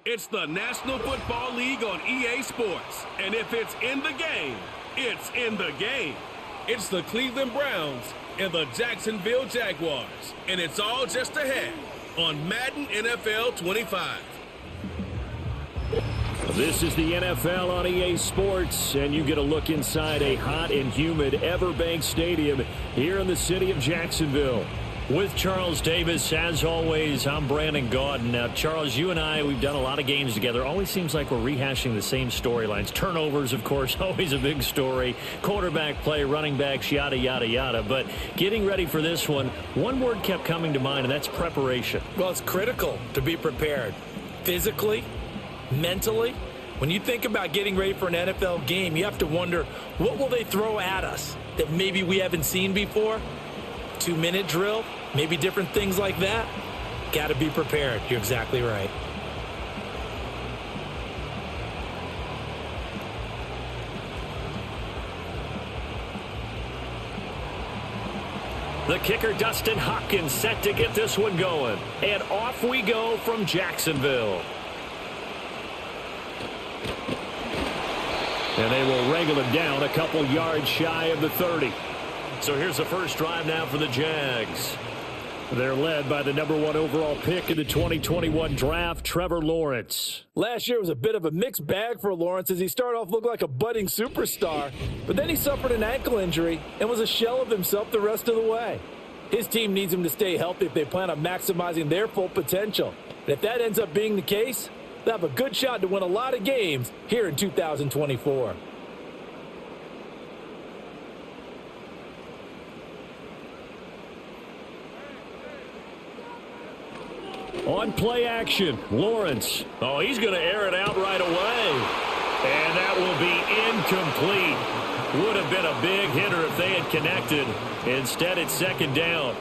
It's the National Football League on EA Sports. And if it's in the game, it's in the game. It's the Cleveland Browns and the Jacksonville Jaguars. And it's all just ahead on Madden NFL 25. This is the NFL on EA Sports, and you get a look inside a hot and humid Everbank Stadium here in the city of Jacksonville. With Charles Davis, as always, I'm Brandon Gaudin. Now, Charles, you and I, we've done a lot of games together. Always seems like we're rehashing the same storylines. Turnovers, of course, always a big story. Quarterback play, running backs, yada, yada, yada. But getting ready for this one word kept coming to mind, and that's preparation. Well, it's critical to be prepared. Physically, mentally. When you think about getting ready for an NFL game, you have to wonder, what will they throw at us that maybe we haven't seen before? 2-minute drill, maybe different things like that. Got to be prepared. You're exactly right. The kicker, Dustin Hopkins, set to get this one going. And off we go from Jacksonville. And they will wrangle him down a couple yards shy of the 30. So here's the first drive now for the Jags. They're led by the number 1 overall pick in the 2021 draft, Trevor Lawrence. Last year was a bit of a mixed bag for Lawrence as he started off looking like a budding superstar, but then he suffered an ankle injury and was a shell of himself the rest of the way. His team needs him to stay healthy if they plan on maximizing their full potential. And if that ends up being the case, they'll have a good shot to win a lot of games here in 2024. On play action, Lawrence. Oh, he's going to air it out right away. And that will be incomplete. Would have been a big hitter if they had connected. Instead, it's second down.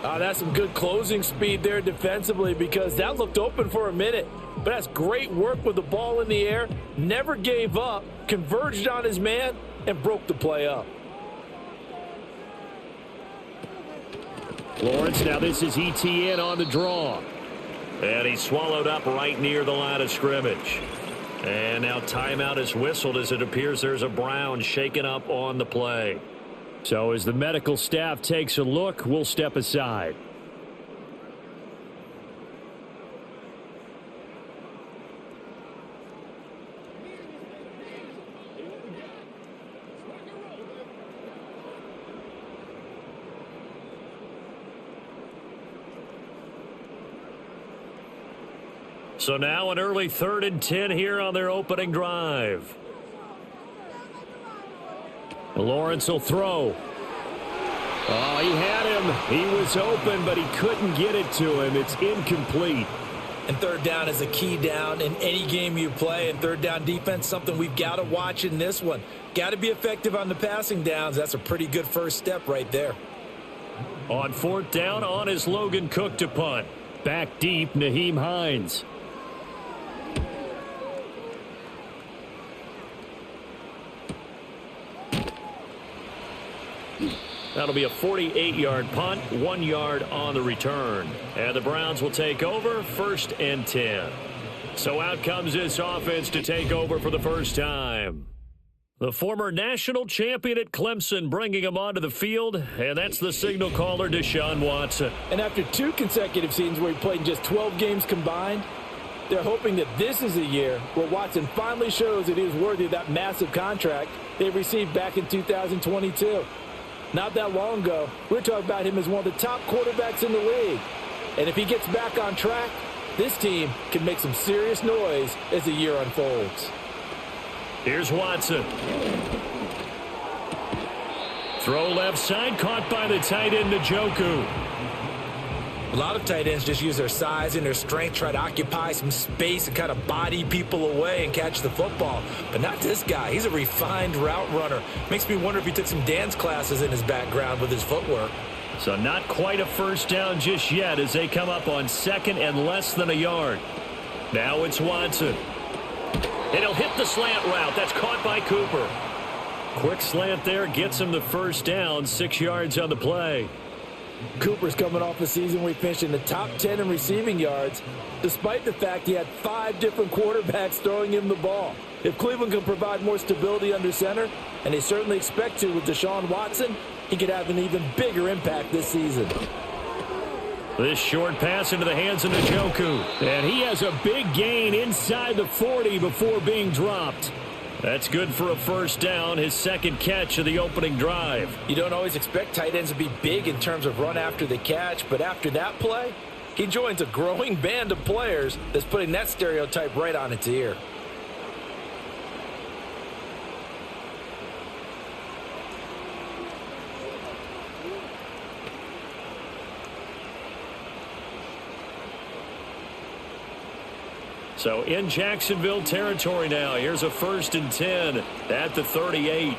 That's some good closing speed there defensively because that looked open for a minute. But that's great work with the ball in the air. Never gave up, converged on his man, and broke the play up. Lawrence, now this is ETN on the draw. And he's swallowed up right near the line of scrimmage. And now timeout is whistled as it appears there's a Brown shaken up on the play. So as the medical staff takes a look, we'll step aside. So now an early 3rd and 10 here on their opening drive. Lawrence will throw. Oh, he had him. He was open, but he couldn't get it to him. It's incomplete. And third down is a key down in any game you play. And third down defense, something we've got to watch in this one. Got to be effective on the passing downs. That's a pretty good first step right there. On 4th down, on is Logan Cook to punt. Back deep, Nyheim Hines. That'll be a 48-yard punt, 1 yard on the return. And the Browns will take over 1st and 10. So out comes this offense to take over for the first time. The former national champion at Clemson bringing him onto the field, and that's the signal caller, Deshaun Watson. And after 2 consecutive seasons where he played in just 12 games combined, they're hoping that this is a year where Watson finally shows that he is worthy of that massive contract they received back in 2022. Not that long ago, we were talking about him as one of the top quarterbacks in the league. And if he gets back on track, this team can make some serious noise as the year unfolds. Here's Watson. Throw left side, caught by the tight end, Njoku. A lot of tight ends just use their size and their strength, try to occupy some space and kind of body people away and catch the football. But not this guy. He's a refined route runner. Makes me wonder if he took some dance classes in his background with his footwork. So not quite a first down just yet as they come up on 2nd and less than a yard. Now it's Watson. And he'll hit the slant route. That's caught by Cooper. Quick slant there gets him the first down, 6 yards on the play. Cooper's coming off a season where he finished in the top 10 in receiving yards, despite the fact he had 5 different quarterbacks throwing him the ball. If Cleveland can provide more stability under center, and they certainly expect to with Deshaun Watson, he could have an even bigger impact this season. This short pass into the hands of Njoku. And he has a big gain inside the 40 before being dropped. That's good for a first down, his second catch of the opening drive. You don't always expect tight ends to be big in terms of run after the catch, but after that play, he joins a growing band of players that's putting that stereotype right on its ear. So in Jacksonville territory now. Here's a 1st and 10 at the 38.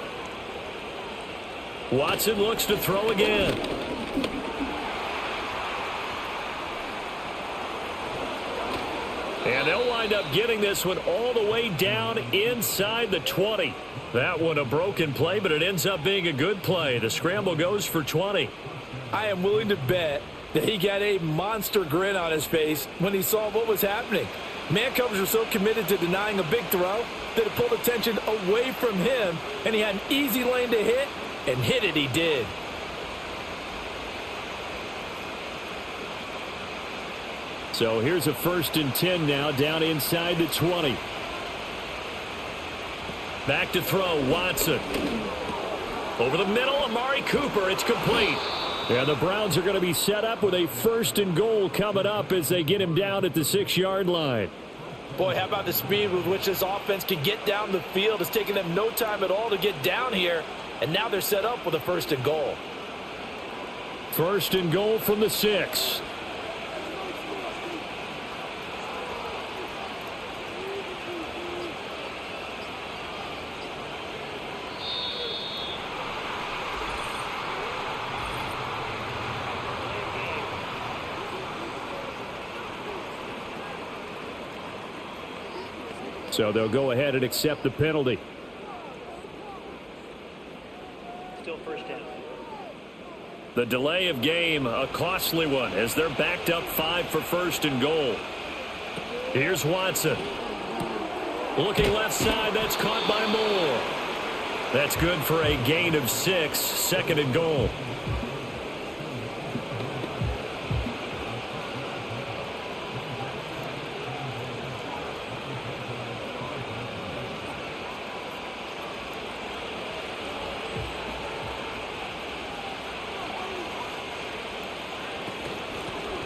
Watson looks to throw again. And they'll wind up getting this one all the way down inside the 20. That one a broken play, but it ends up being a good play. The scramble goes for 20. I am willing to bet that he got a monster grin on his face when he saw what was happening. Man coverage was so committed to denying a big throw that it pulled attention away from him, and he had an easy lane to hit, and hit it he did. So here's a 1st and 10 now down inside the 20. Back to throw, Watson. Over the middle, Amari Cooper, it's complete. And the Browns are going to be set up with a 1st and goal coming up as they get him down at the 6-yard line. Boy, how about the speed with which this offense can get down the field? It's taken them no time at all to get down here, and now they're set up with a 1st and goal. 1st and goal from the 6. So they'll go ahead and accept the penalty. Still 1st down. The delay of game, a costly one, as they're backed up 5 for 1st and goal. Here's Watson. Looking left side, that's caught by Moore. That's good for a gain of 6, 2nd and goal.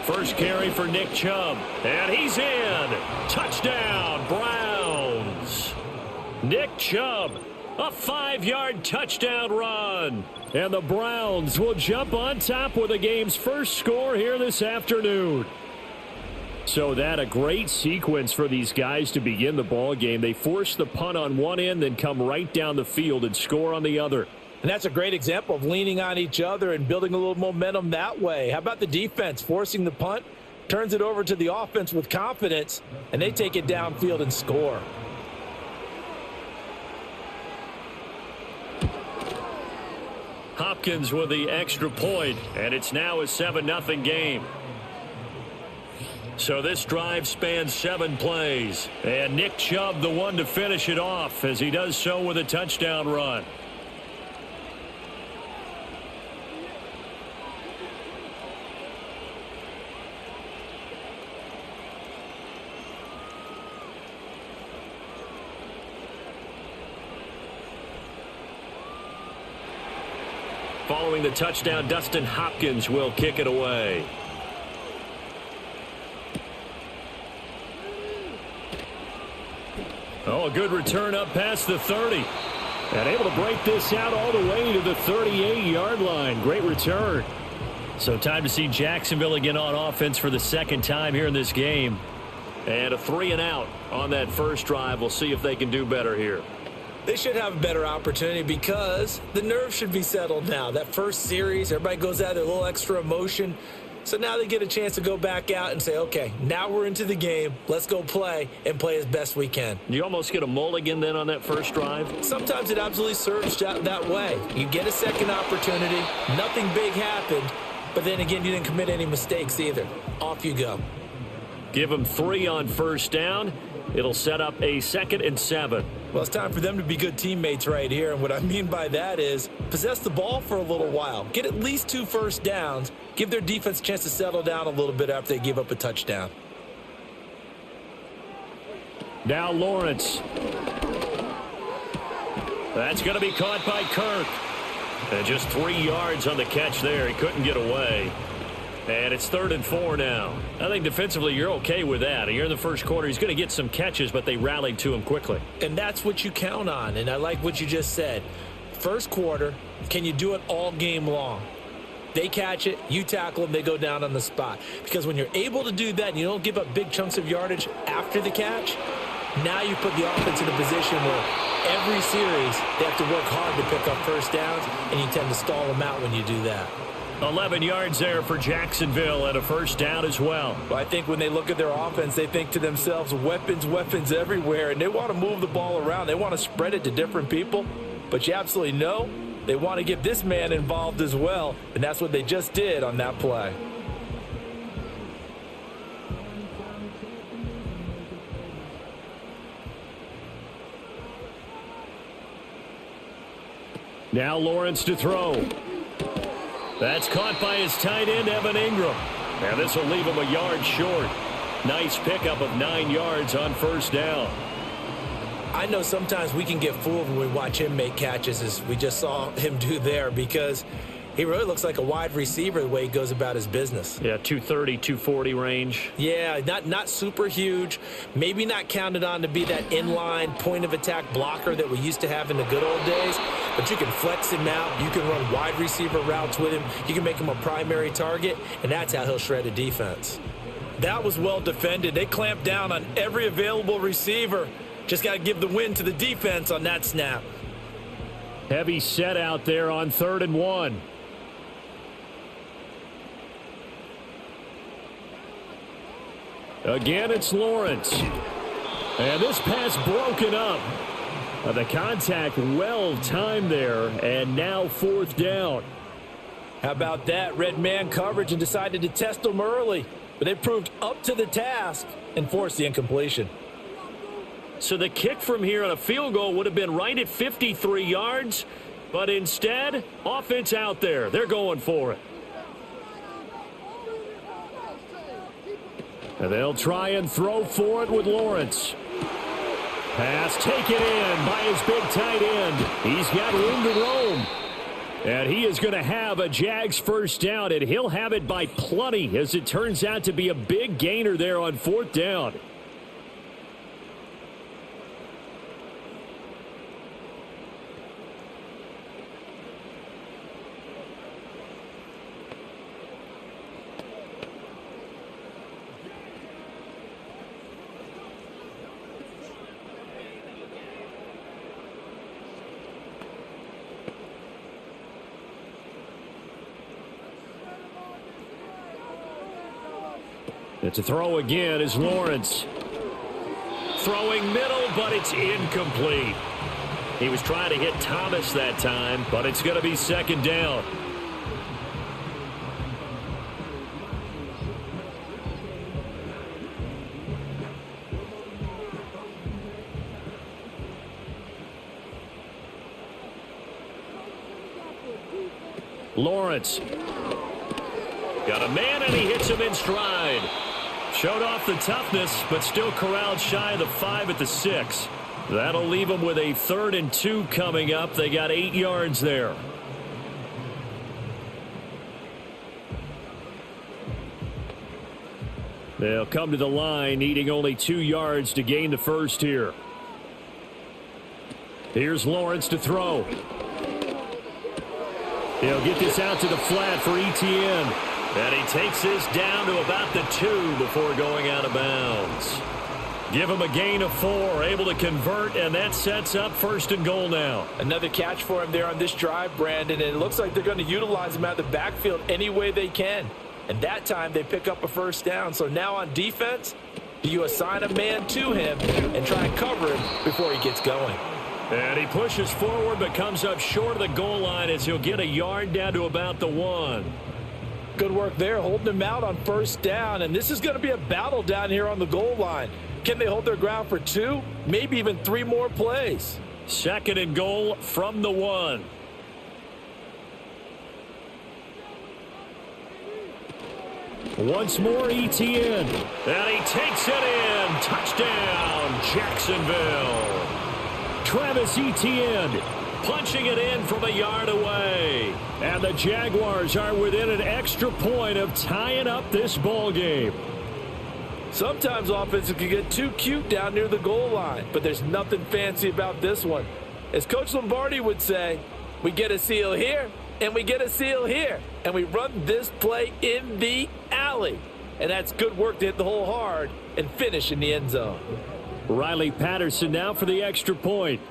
First carry for Nick Chubb. And he's in. Touchdown, Browns. Nick Chubb, a 5-yard touchdown run. And the Browns will jump on top with the game's first score here this afternoon. So that a great sequence for these guys to begin the ball game. They force the punt on one end, then come right down the field and score on the other. And that's a great example of leaning on each other and building a little momentum that way. How about the defense forcing the punt, turns it over to the offense with confidence, and they take it downfield and score. Hopkins with the extra point, and it's now a 7-0 game. So this drive spans 7 plays, and Nick Chubb the one to finish it off as he does so with a touchdown run. Following the touchdown, Dustin Hopkins will kick it away. Oh, a good return up past the 30. And able to break this out all the way to the 38-yard line. Great return. So time to see Jacksonville again on offense for the 2nd time here in this game. And a 3-and-out on that first drive. We'll see if they can do better here. They should have a better opportunity because the nerves should be settled now. That first series, everybody goes out with a little extra emotion. So now they get a chance to go back out and say, okay, now we're into the game. Let's go play and play as best we can. You almost get a mulligan then on that first drive? Sometimes it absolutely serves that way. You get a second opportunity. Nothing big happened. But then again, you didn't commit any mistakes either. Off you go. Give them 3 on first down. It'll set up a 2nd and 7. Well, it's time for them to be good teammates right here. And what I mean by that is possess the ball for a little while. Get at least 2 first downs. Give their defense a chance to settle down a little bit after they give up a touchdown. Now Lawrence. That's going to be caught by Kirk. And just 3 yards on the catch there. He couldn't get away. And it's 3rd and 4 now. I think defensively you're okay with that. You're in the first quarter. He's going to get some catches, but they rallied to him quickly. And that's what you count on. And I like what you just said. First quarter, can you do it all game long? They catch it, you tackle them, they go down on the spot. Because when you're able to do that and you don't give up big chunks of yardage after the catch, now you put the offense in a position where every series they have to work hard to pick up first downs, and you tend to stall them out when you do that. 11 yards there for Jacksonville and a first down as well. Well, I think when they look at their offense, they think to themselves, weapons, weapons everywhere, and they want to move the ball around. They want to spread it to different people, but you absolutely know they want to get this man involved as well, and that's what they just did on that play. Now Lawrence to throw. That's caught by his tight end, Evan Ingram. Now this will leave him a yard short. Nice pickup of 9 yards on first down. I know sometimes we can get fooled when we watch him make catches, as we just saw him do there, because he really looks like a wide receiver the way he goes about his business. Yeah, 230, 240 range. Yeah, not super huge. Maybe not counted on to be that inline point-of-attack blocker that we used to have in the good old days. But you can flex him out. You can run wide receiver routes with him. You can make him a primary target, and that's how he'll shred a defense. That was well defended. They clamped down on every available receiver. Just got to give the win to the defense on that snap. Heavy set out there on 3rd and 1. Again, it's Lawrence. And this pass broken up. The contact well timed there, and now 4th down. How about that? Red man coverage and decided to test them early. But they proved up to the task and forced the incompletion. So the kick from here on a field goal would have been right at 53 yards. But instead, offense out there. They're going for it. And they'll try and throw for it with Lawrence. Pass taken in by his big tight end. He's got room to roam. And he is going to have a Jags first down, and he'll have it by plenty, as it turns out to be a big gainer there on 4th down. To throw again is Lawrence. Throwing middle, but it's incomplete. He was trying to hit Thomas that time, but it's going to be 2nd down. Lawrence. Got a man, and he hits him in stride. Showed off the toughness, but still corralled shy of the 5 at the 6. That'll leave them with a 3rd and 2 coming up. They got 8 yards there. They'll come to the line, needing only 2 yards to gain the first here. Here's Lawrence to throw. He'll get this out to the flat for Etienne. And he takes this down to about the 2 before going out of bounds. Give him a gain of 4, able to convert, and that sets up 1st and goal now. Another catch for him there on this drive, Brandon, and it looks like they're going to utilize him out of the backfield any way they can. And that time they pick up a first down. So now on defense, do you assign a man to him and try and cover him before he gets going? And he pushes forward but comes up short of the goal line as he'll get a yard down to about the 1. Good work there, holding him out on first down. And this is going to be a battle down here on the goal line. Can they hold their ground for 2, maybe even 3 more plays? 2nd and goal from the 1. Once more, Etienne. And he takes it in. Touchdown, Jacksonville. Travis Etienne punching it in from a yard away. And the Jaguars are within an extra point of tying up this ball game. Sometimes offenses can get too cute down near the goal line, but there's nothing fancy about this one. As Coach Lombardi would say, we get a seal here, and we get a seal here, and we run this play in the alley. And that's good work to hit the hole hard and finish in the end zone. Riley Patterson now for the extra point.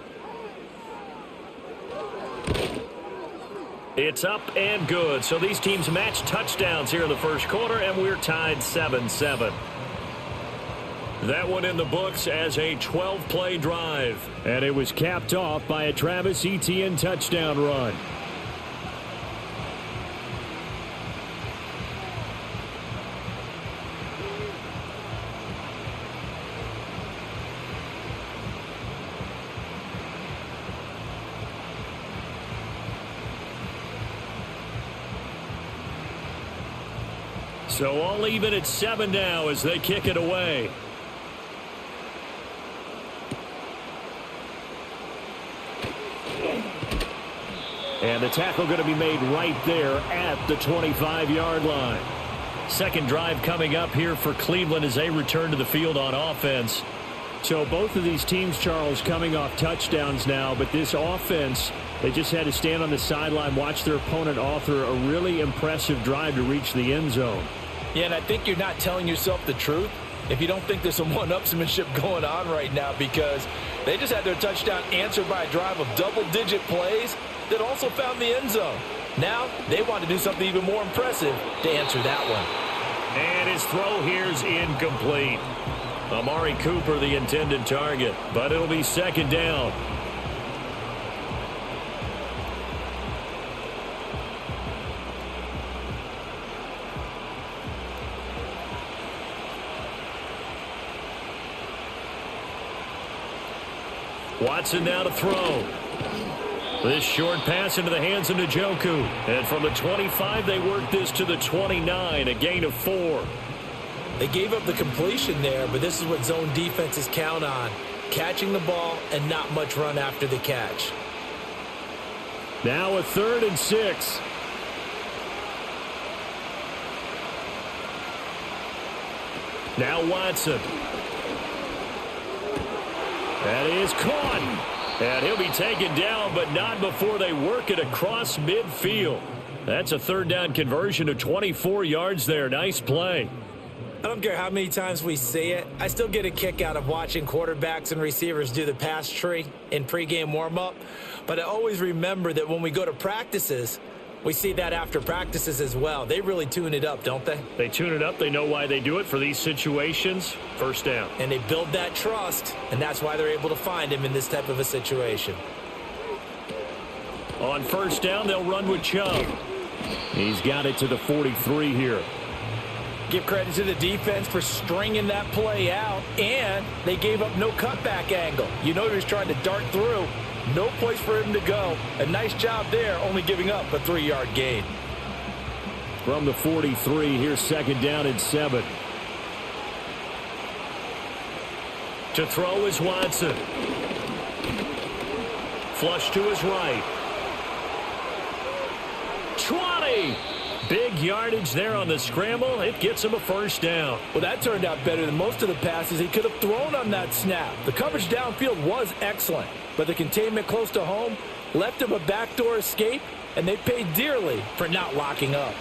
It's up and good. So these teams match touchdowns here in the first quarter, and we're tied 7-7. That one in the books as a 12-play drive. And it was capped off by a Travis Etienne touchdown run. So all even at 7 now as they kick it away. And the tackle going to be made right there at the 25-yard line. Second drive coming up here for Cleveland as they return to the field on offense. So both of these teams, Charles, coming off touchdowns now, but this offense, they just had to stand on the sideline, watch their opponent author a really impressive drive to reach the end zone. Yeah, and I think you're not telling yourself the truth if you don't think there's some one-upsmanship going on right now, because they just had their touchdown answered by a drive of double-digit plays that also found the end zone. Now they want to do something even more impressive to answer that one. And his throw here's incomplete. Amari Cooper the intended target, but it'll be second down. Watson now to throw. This short pass into the hands of Njoku. And from the 25, they work this to the 29, a gain of 4. They gave up the completion there, but this is what zone defenses count on. Catching the ball and not much run after the catch. Now a 3rd and 6. Now Watson. That is caught. And he'll be taken down, but not before they work it across midfield. That's a 3rd down conversion of 24 yards there. Nice play. I don't care how many times we see it. I still get a kick out of watching quarterbacks and receivers do the pass tree in pregame warm-up. But I always remember that when we go to practices, we see that after practices as well. They really tune it up, don't they? They tune it up. They know why they do it for these situations. First down. And they build that trust, and that's why they're able to find him in this type of a situation. On first down, they'll run with Chubb. He's got it to the 43 here. Give credit to the defense for stringing that play out, and they gave up no cutback angle. You know he was trying to dart through. No place for him to go. A nice job there, only giving up a 3-yard gain. From the 43, here's second down and 7. To throw is Watson. Flush to his right. 20! Big yardage there on the scramble. It gets him a first down. Well, that turned out better than most of the passes he could have thrown on that snap. The coverage downfield was excellent, but the containment close to home left him a backdoor escape, and they paid dearly for not locking up.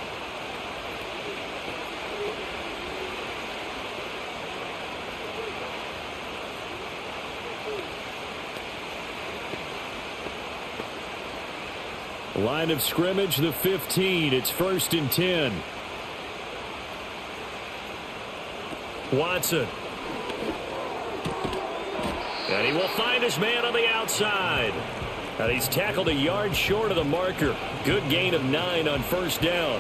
Line of scrimmage, the 15. It's 1st and 10. Watson. And he will find his man on the outside. And he's tackled a yard short of the marker. Good gain of 9 on first down.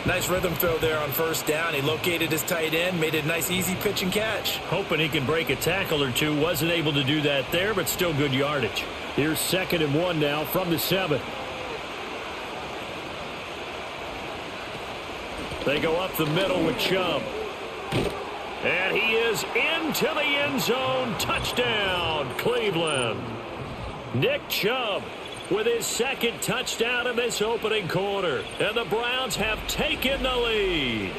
Nice rhythm throw there on first down. He located his tight end, made a nice easy pitch and catch. Hoping he can break a tackle or two. Wasn't able to do that there, but still good yardage. Here's 2nd and 1 now from the 7. They go up the middle with Chubb. And he is into the end zone. Touchdown, Cleveland. Nick Chubb with his 2nd touchdown in this opening quarter. And the Browns have taken the lead.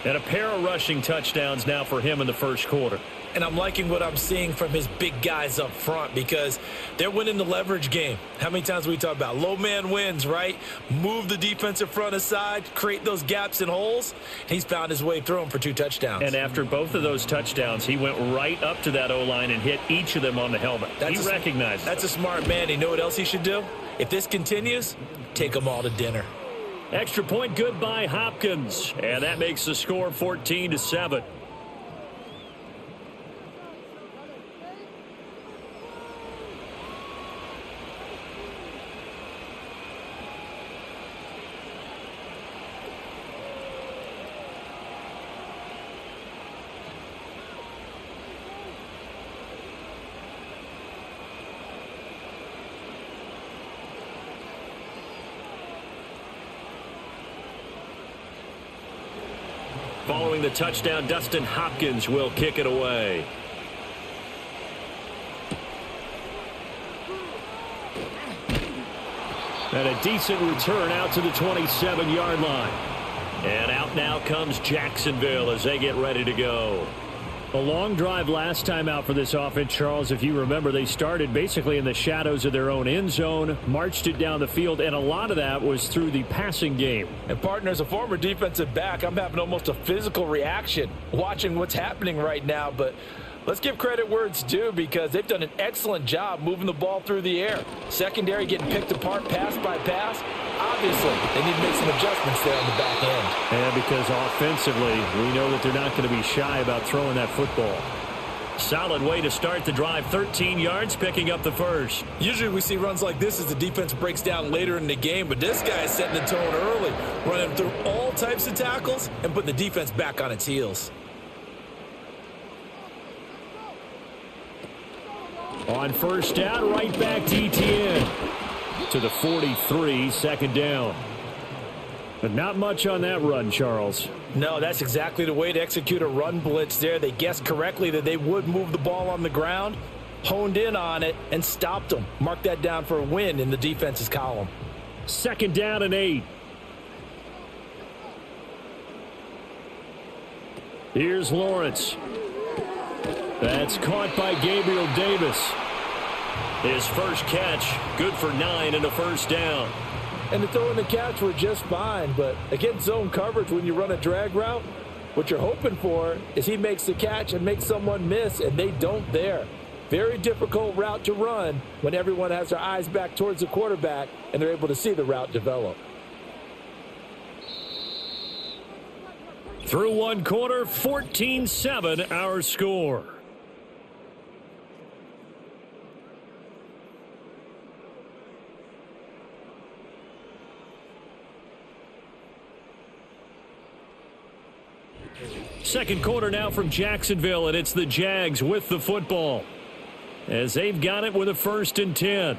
And a pair of rushing touchdowns now for him in the first quarter. And I'm liking what I'm seeing from his big guys up front because they're winning the leverage game. How many times we talk about low man wins, right? Move the defensive front aside, create those gaps and holes. He's found his way through them for 2 touchdowns. And after both of those touchdowns, he went right up to that O-line and hit each of them on the helmet. He recognized That's a smart man. You know what else he should do? If this continues, take them all to dinner. Extra point good by Hopkins. And that makes the score 14-7. Following the touchdown, Dustin Hopkins will kick it away. And a decent return out to the 27-yard line. And out now comes Jacksonville as they get ready to go. A long drive last time out for this offense, Charles. If you remember, they started basically in the shadows of their own end zone, marched it down the field, and a lot of that was through the passing game. And, partner, as a former defensive back, I'm having almost a physical reaction watching what's happening right now. But let's give credit where it's due because they've done an excellent job moving the ball through the air. Secondary getting picked apart pass by pass. Obviously, they need to make some adjustments there on the back end. And because offensively, we know that they're not going to be shy about throwing that football. Solid way to start the drive. 13 yards, picking up the first. Usually we see runs like this as the defense breaks down later in the game, but this guy is setting the tone early, running through all types of tackles and putting the defense back on its heels. On first down, right back to Etienne. To the 43, 2nd down. But not much on that run, Charles. No, that's exactly the way to execute a run blitz there. They guessed correctly that they would move the ball on the ground, honed in on it, and stopped them. Mark that down for a win in the defense's column. 2nd down and 8. Here's Lawrence. That's caught by Gabriel Davis. His first catch, good for 9 and a first down. And the throw and the catch were just fine, but against zone coverage when you run a drag route, what you're hoping for is he makes the catch and makes someone miss, and they don't there. Very difficult route to run when everyone has their eyes back towards the quarterback and they're able to see the route develop. Through one quarter, 14-7 our score. Second quarter now from Jacksonville, and it's the Jags with the football as they've got it with a 1st and 10.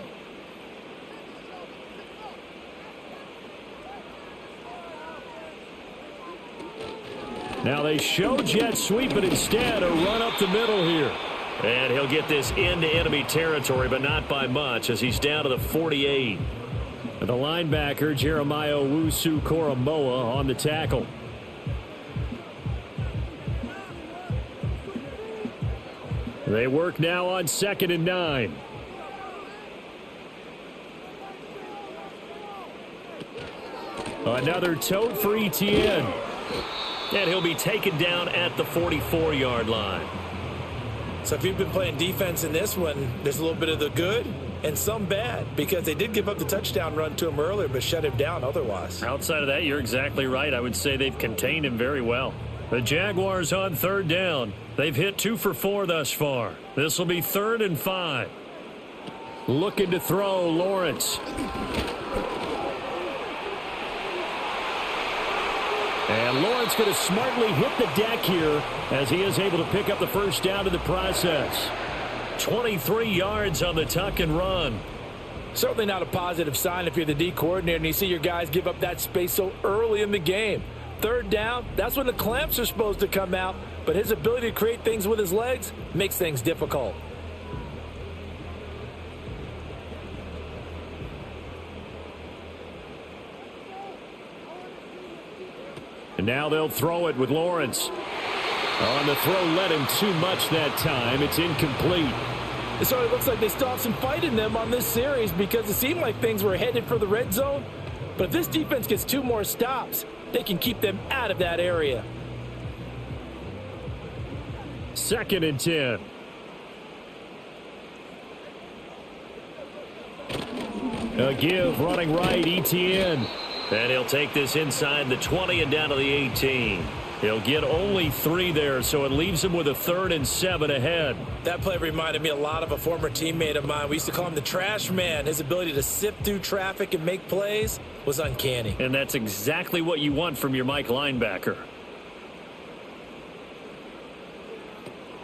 Now they show jet sweep, but instead a run up the middle here. And he'll get this into enemy territory, but not by much as he's down to the 48. And the linebacker, Jeremiah Owusu-Koramoah, on the tackle. They work now on 2nd and 9. Another tote for Etienne. And he'll be taken down at the 44-yard line. So if you've been playing defense in this one, there's a little bit of the good and some bad because they did give up the touchdown run to him earlier but shut him down otherwise. Outside of that, you're exactly right. I would say they've contained him very well. The Jaguars on 3rd down. They've hit 2 for 4 thus far. This will be 3rd and 5. Looking to throw, Lawrence. And Lawrence going to smartly hit the deck here as he is able to pick up the first down in the process. 23 yards on the tuck and run. Certainly not a positive sign if you're the D coordinator and you see your guys give up that space so early in the game. Third down, that's when the clamps are supposed to come out, but his ability to create things with his legs makes things difficult. And now they'll throw it with Lawrence. On the throw, led him too much that time. It's incomplete. It sort of looks like they still have some fight in them on this series because it seemed like things were headed for the red zone. But if this defense gets 2 more stops, they can keep them out of that area. 2nd and 10. A give running right, Etienne. And he'll take this inside the 20 and down to the 18. He'll get only 3 there, so it leaves him with a 3rd and 7 ahead. That play reminded me a lot of a former teammate of mine. We used to call him the trash man. His ability to sift through traffic and make plays was uncanny. And that's exactly what you want from your Mike linebacker.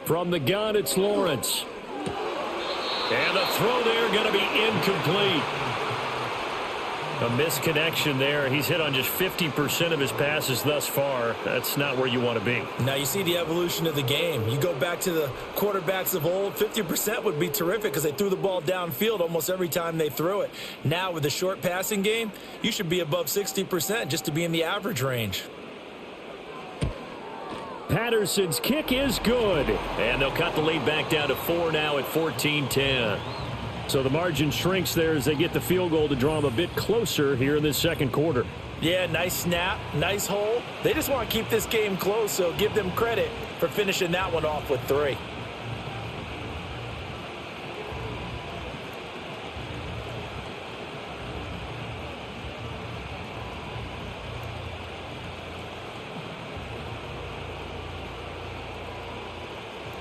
From the gun, it's Lawrence. And the throw there going to be incomplete. A misconnection there. He's hit on just 50% of his passes thus far. That's not where you want to be. Now you see the evolution of the game. You go back to the quarterbacks of old, 50% would be terrific because they threw the ball downfield almost every time they threw it. Now with the short passing game, you should be above 60% just to be in the average range. Patterson's kick is good. And they'll cut the lead back down to 4 now at 14-10. So the margin shrinks there as they get the field goal to draw them a bit closer here in this second quarter. Yeah, nice snap, nice hole. They just want to keep this game close, so give them credit for finishing that one off with 3.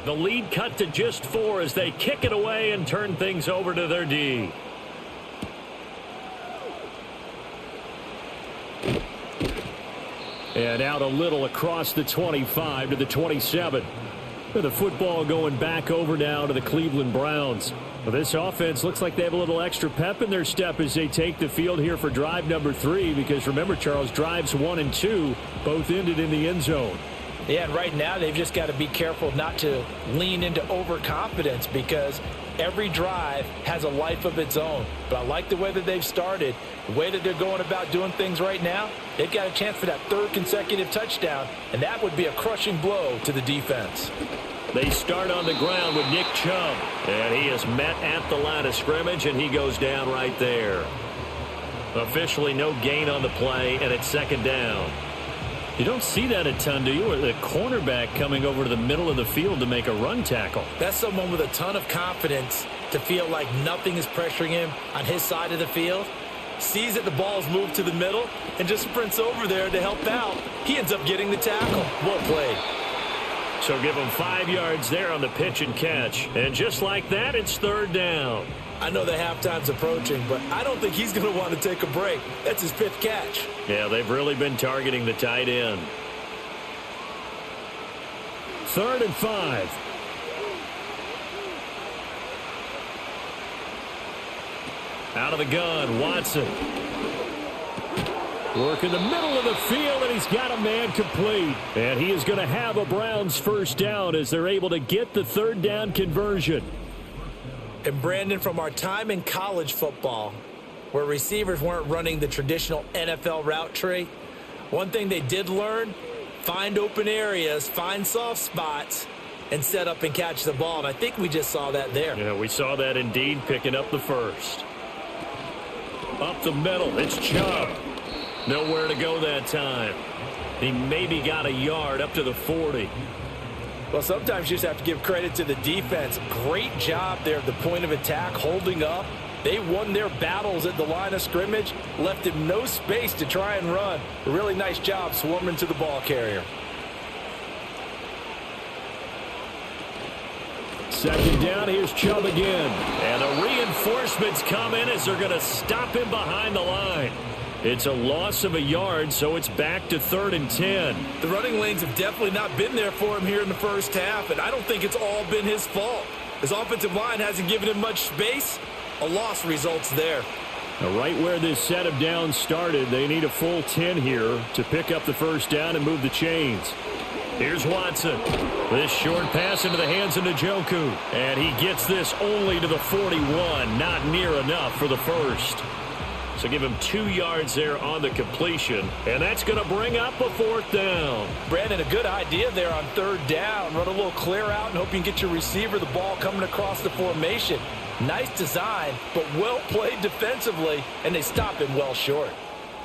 The lead cut to just 4 as they kick it away and turn things over to their D. And out a little across the 25 to the 27. The football going back over now to the Cleveland Browns. Well, this offense looks like they have a little extra pep in their step as they take the field here for drive number 3 because remember, Charles, drives 1 and 2 both ended in the end zone. Yeah, and right now they've just got to be careful not to lean into overconfidence because every drive has a life of its own. But I like the way that they've started, the way that they're going about doing things right now. They've got a chance for that 3rd consecutive touchdown, and that would be a crushing blow to the defense. They start on the ground with Nick Chubb, and he is met at the line of scrimmage, and he goes down right there. Officially no gain on the play, and it's 2nd down. You don't see that a ton, do you? Or the cornerback coming over to the middle of the field to make a run tackle. That's someone with a ton of confidence to feel like nothing is pressuring him on his side of the field. Sees that the ball's moved to the middle and just sprints over there to help out. He ends up getting the tackle. Well played. So give him 5 yards there on the pitch and catch. And just like that, it's 3rd down. I know that halftime's approaching, but I don't think he's going to want to take a break. That's his 5th catch. Yeah, they've really been targeting the tight end. 3rd and 5. Out of the gun, Watson. Work in the middle of the field, and he's got a man complete. And he is going to have a Browns 1st down as they're able to get the 3rd down conversion. And Brandon, from our time in college football, where receivers weren't running the traditional NFL route tree, one thing they did learn, find open areas, find soft spots, and set up and catch the ball. And I think we just saw that there. Yeah, we saw that indeed, picking up the 1st. Up the middle, it's Chubb. Nowhere to go that time. He maybe got a yard up to the 40. Well, sometimes you just have to give credit to the defense. Great job there at the point of attack, holding up. They won their battles at the line of scrimmage, left him no space to try and run. A really nice job swarming to the ball carrier. 2nd down, here's Chubb again. And the reinforcements come in as they're going to stop him behind the line. It's a loss of a yard, so it's back to 3rd and 10. The running lanes have definitely not been there for him here in the first half, and I don't think it's all been his fault. His offensive line hasn't given him much space. A loss results there. Now, right where this set of downs started, they need a full 10 here to pick up the first down and move the chains. Here's Watson. This short pass into the hands of Njoku. And he gets this only to the 41. Not near enough for the first. So give him 2 yards there on the completion. And that's going to bring up a 4th down. Brandon, a good idea there on 3rd down. Run a little clear out and hope you can get your receiver the ball coming across the formation. Nice design, but well played defensively, and they stop him well short.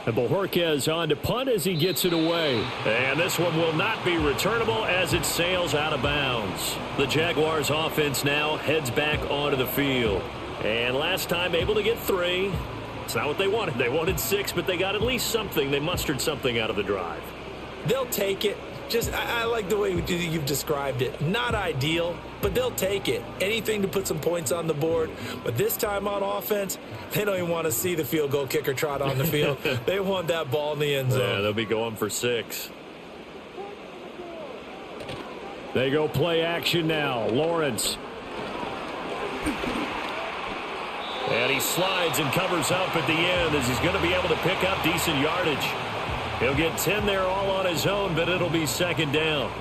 And Bojorquez on to punt as he gets it away. And this one will not be returnable as it sails out of bounds. The Jaguars offense now heads back onto the field. And last time able to get 3. It's not what they wanted. They wanted 6, but they got at least something. They mustered something out of the drive. They'll take it. I like the way you've described it. Not ideal, but they'll take it. Anything to put some points on the board. But this time on offense, they don't even want to see the field goal kicker trot on the field. They want that ball in the end zone. Yeah, they'll be going for 6. They go play action now. Lawrence. And he slides and covers up at the end as he's going to be able to pick up decent yardage. He'll get 10 there all on his own, but it'll be 2nd down.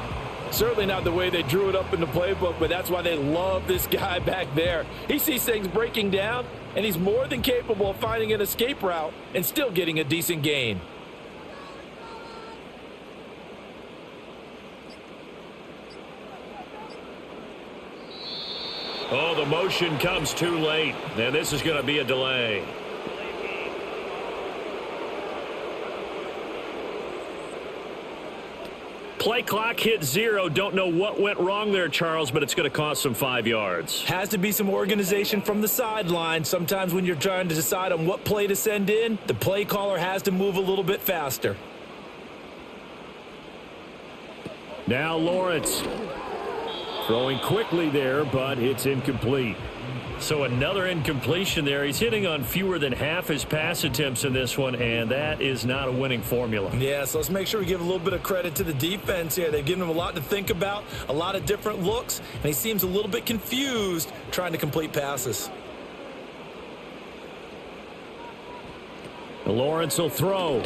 Certainly not the way they drew it up in the playbook, but that's why they love this guy back there. He sees things breaking down, and he's more than capable of finding an escape route and still getting a decent gain. Oh, the motion comes too late, and this is going to be a delay. Play clock hit 0. Don't know what went wrong there, Charles, but it's going to cost them 5 yards. Has to be some organization from the sideline. Sometimes when you're trying to decide on what play to send in, the play caller has to move a little bit faster. Now Lawrence. Throwing quickly there, but it's incomplete. So another incompletion there. He's hitting on fewer than half his pass attempts in this one, and that is not a winning formula. Yeah, so let's make sure we give a little bit of credit to the defense here. They've given him a lot to think about, a lot of different looks, and he seems a little bit confused trying to complete passes. Lawrence will throw.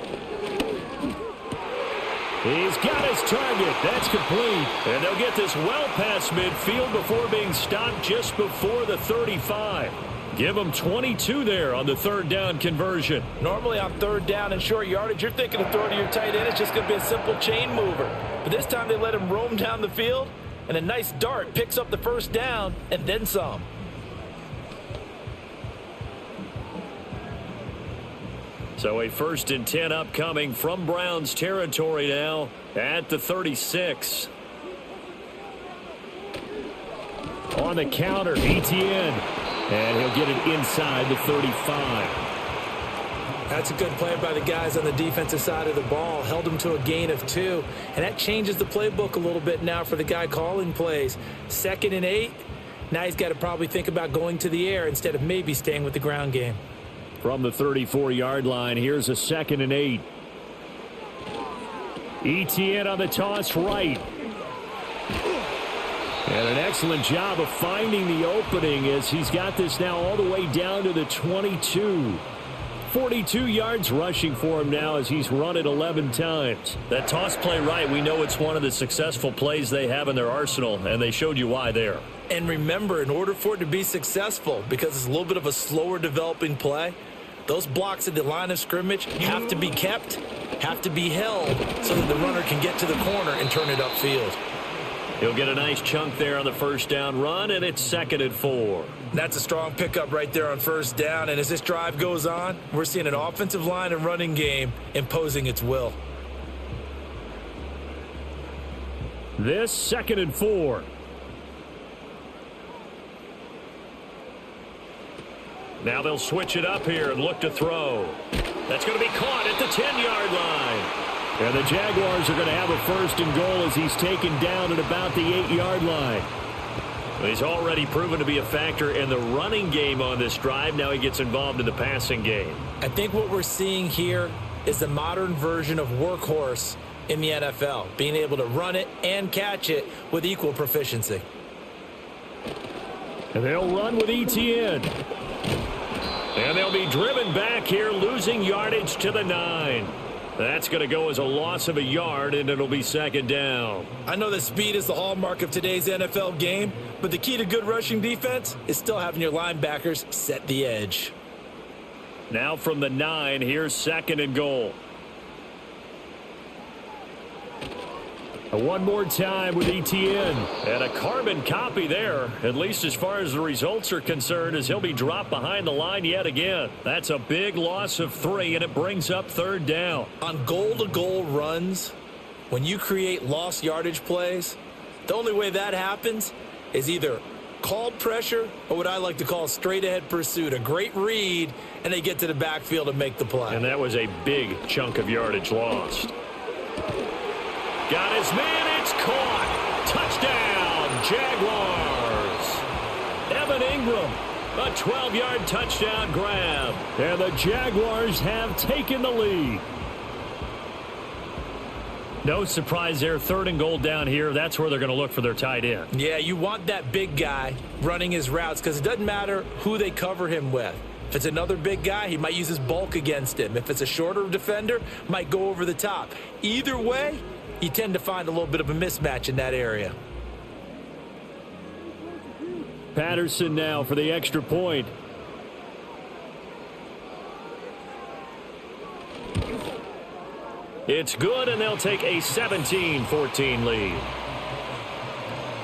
He's got his target. That's complete. And they'll get this well past midfield before being stopped just before the 35. Give them 22 there on the 3rd down conversion. Normally on 3rd down and short yardage, you're thinking of throwing to your tight end. It's just going to be a simple chain mover. But this time they let him roam down the field, and a nice dart picks up the 1st down and then some. So a 1st and 10 upcoming from Browns territory now at the 36. On the counter, Etienne. And he'll get it inside the 35. That's a good play by the guys on the defensive side of the ball. Held him to a gain of 2. And that changes the playbook a little bit now for the guy calling plays. 2nd and 8. Now he's got to probably think about going to the air instead of maybe staying with the ground game. From the 34-yard line, here's a 2nd and 8. Etienne on the toss right. And an excellent job of finding the opening as he's got this now all the way down to the 22. 42 yards rushing for him now as he's run it 11 times. That toss play right, we know it's one of the successful plays they have in their arsenal, and they showed you why there. And remember, in order for it to be successful, because it's a little bit of a slower developing play, those blocks at the line of scrimmage have to be kept, have to be held, so that the runner can get to the corner and turn it upfield. He'll get a nice chunk there on the 1st down run, and it's 2nd and 4. That's a strong pickup right there on 1st down, and as this drive goes on, we're seeing an offensive line and running game imposing its will. This 2nd and 4. Now they'll switch it up here and look to throw. That's going to be caught at the 10-yard line. And the Jaguars are going to have a 1st and goal as he's taken down at about the 8-yard line. He's already proven to be a factor in the running game on this drive. Now he gets involved in the passing game. I think what we're seeing here is the modern version of workhorse in the NFL, being able to run it and catch it with equal proficiency. And they'll run with ETN. And they'll be driven back here, losing yardage to the 9. That's going to go as a loss of a yard, and it'll be second down. I know that speed is the hallmark of today's NFL game, but the key to good rushing defense is still having your linebackers set the edge. Now from the 9, here's second and goal. One more time with ETN. And a carbon copy there, at least as far as the results are concerned, as he'll be dropped behind the line yet again. That's a big loss of 3, and it brings up third down. On goal-to-goal runs, when you create lost yardage plays, the only way that happens is either called pressure or what I like to call straight-ahead pursuit. A great read, and they get to the backfield and make the play. And that was a big chunk of yardage lost. Got his man, it's caught. Touchdown, Jaguars. Evan Ingram, a 12-yard touchdown grab. And the Jaguars have taken the lead. No surprise there, third and goal down here. That's where they're going to look for their tight end. Yeah, you want that big guy running his routes because it doesn't matter who they cover him with. If it's another big guy, he might use his bulk against him. If it's a shorter defender, might go over the top. Either way, you tend to find a little bit of a mismatch in that area. Patterson now for the extra point. It's good, and they'll take a 17-14 lead.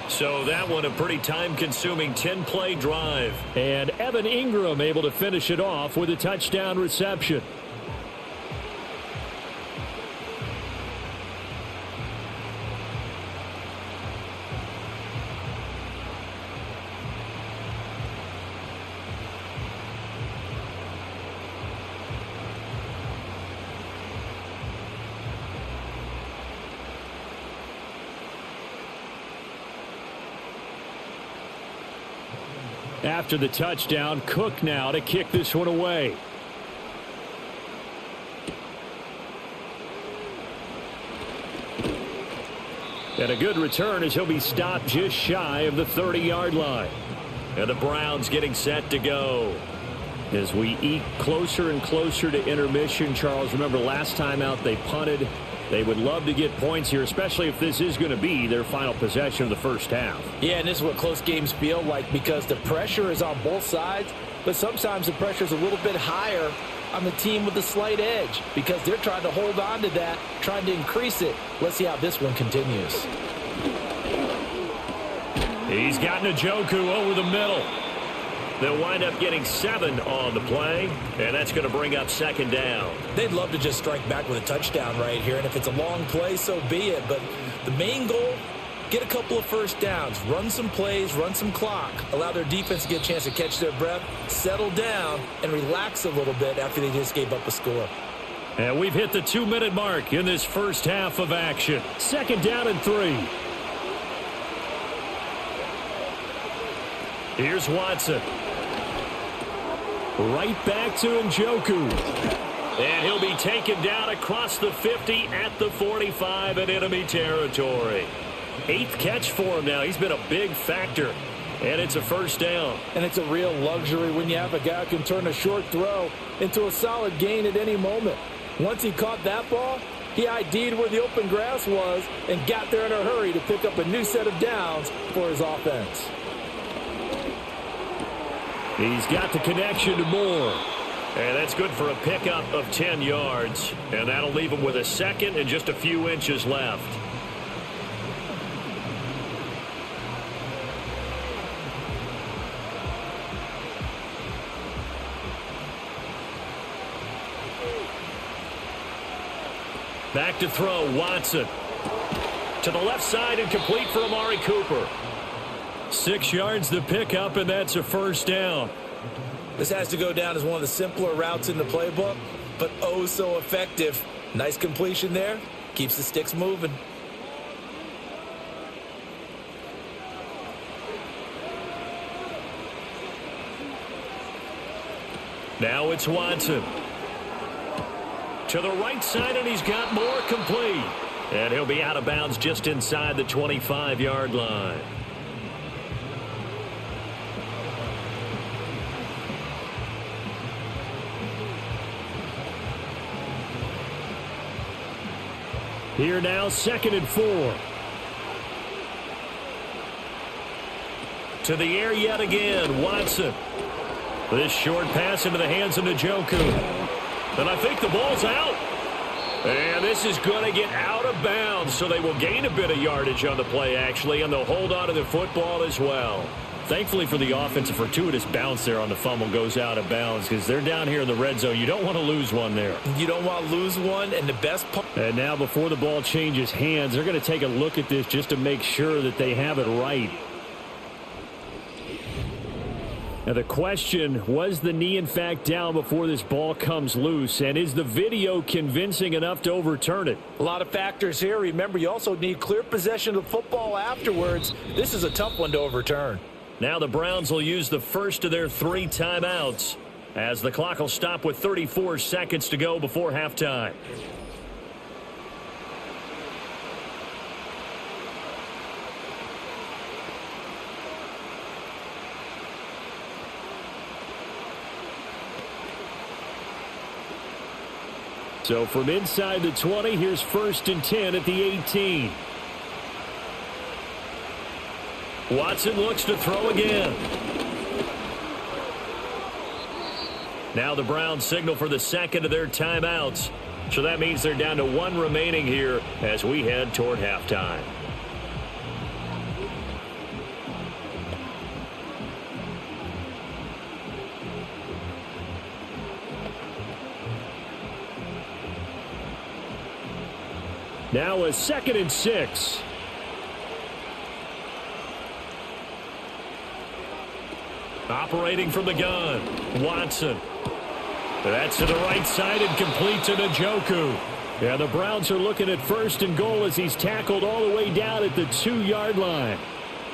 So that one a pretty time-consuming 10-play drive. And Evan Ingram able to finish it off with a touchdown reception. After the touchdown, Cook now to kick this one away. And a good return as he'll be stopped just shy of the 30-yard line. And the Browns getting set to go. As we eke closer and closer to intermission, Charles, remember last time out they punted. They would love to get points here, especially if this is going to be their final possession of the first half. Yeah, and this is what close games feel like because the pressure is on both sides, but sometimes the pressure is a little bit higher on the team with the slight edge because they're trying to hold on to that, trying to increase it. Let's see how this one continues. He's got Njoku over the middle. They'll wind up getting 7 on the play, and that's going to bring up second down. They'd love to just strike back with a touchdown right here, and if it's a long play, so be it. But the main goal, get a couple of first downs, run some plays, run some clock, allow their defense to get a chance to catch their breath, settle down, and relax a little bit after they just gave up a score. And we've hit the 2-minute mark in this first half of action. Second down and 3. Here's Watson. Right back to Njoku. And he'll be taken down across the 50 at the 45 in enemy territory. 8th catch for him now. He's been a big factor. And it's a first down. And it's a real luxury when you have a guy who can turn a short throw into a solid gain at any moment. Once he caught that ball, he ID'd where the open grass was and got there in a hurry to pick up a new set of downs for his offense. He's got the connection to Moore. And that's good for a pickup of 10 yards. And that'll leave him with a second and just a few inches left. Back to throw, Watson. To the left side and complete for Amari Cooper. 6 yards to pick up, and that's a first down. This has to go down as one of the simpler routes in the playbook, but oh so effective. Nice completion there. Keeps the sticks moving. Now it's Watson. To the right side, and he's got more, complete. And he'll be out of bounds just inside the 25-yard line. Here now, 2nd and 4. To the air yet again, Watson. This short pass into the hands of Njoku. And I think the ball's out. And this is going to get out of bounds, so they will gain a bit of yardage on the play, actually, and they'll hold on to the football as well. Thankfully for the offense, a fortuitous bounce there on the fumble goes out of bounds because they're down here in the red zone. You don't want to lose one there. You don't want to lose one, and the best part. And now before the ball changes hands, they're going to take a look at this just to make sure that they have it right. Now the question, was the knee in fact down before this ball comes loose? And is the video convincing enough to overturn it? A lot of factors here. Remember, you also need clear possession of the football afterwards. This is a tough one to overturn. Now the Browns will use the first of their 3 timeouts as the clock will stop with 34 seconds to go before halftime. So from inside the 20, here's 1st and 10 at the 18. Watson looks to throw again. Now the Browns signal for the 2nd of their timeouts. So that means they're down to 1 remaining here as we head toward halftime. Now a 2nd and 6. Operating from the gun, Watson. That's to the right side and complete to Njoku. Yeah, the Browns are looking at 1st and goal as he's tackled all the way down at the 2-yard line.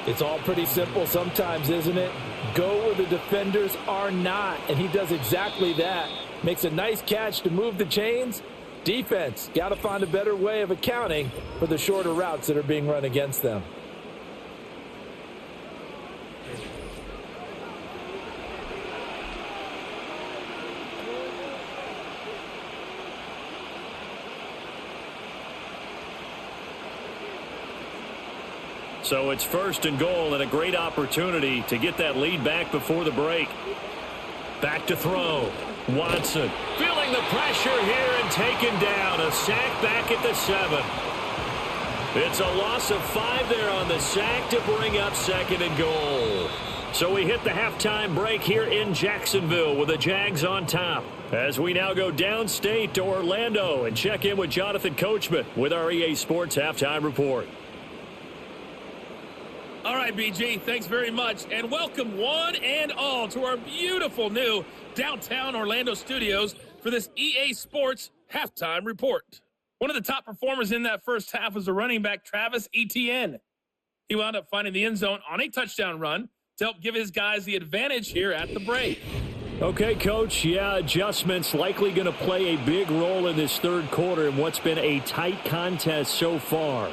It's all pretty simple sometimes, isn't it? Go where the defenders are not, and he does exactly that. Makes a nice catch to move the chains. Defense, got to find a better way of accounting for the shorter routes that are being run against them. So it's 1st and goal and a great opportunity to get that lead back before the break. Back to throw. Watson feeling the pressure here and taken down. A sack back at the 7. It's a loss of 5 there on the sack to bring up 2nd and goal. So we hit the halftime break here in Jacksonville with the Jags on top. As we now go downstate to Orlando and check in with Jonathan Coachman with our EA Sports Halftime Report. All right, BG, thanks very much, and welcome one and all to our beautiful new downtown Orlando studios for this EA Sports Halftime Report. One of the top performers in that first half was the running back Travis Etienne. He wound up finding the end zone on a touchdown run to help give his guys the advantage here at the break. Okay, Coach, yeah, adjustments likely going to play a big role in this 3rd quarter in what's been a tight contest so far.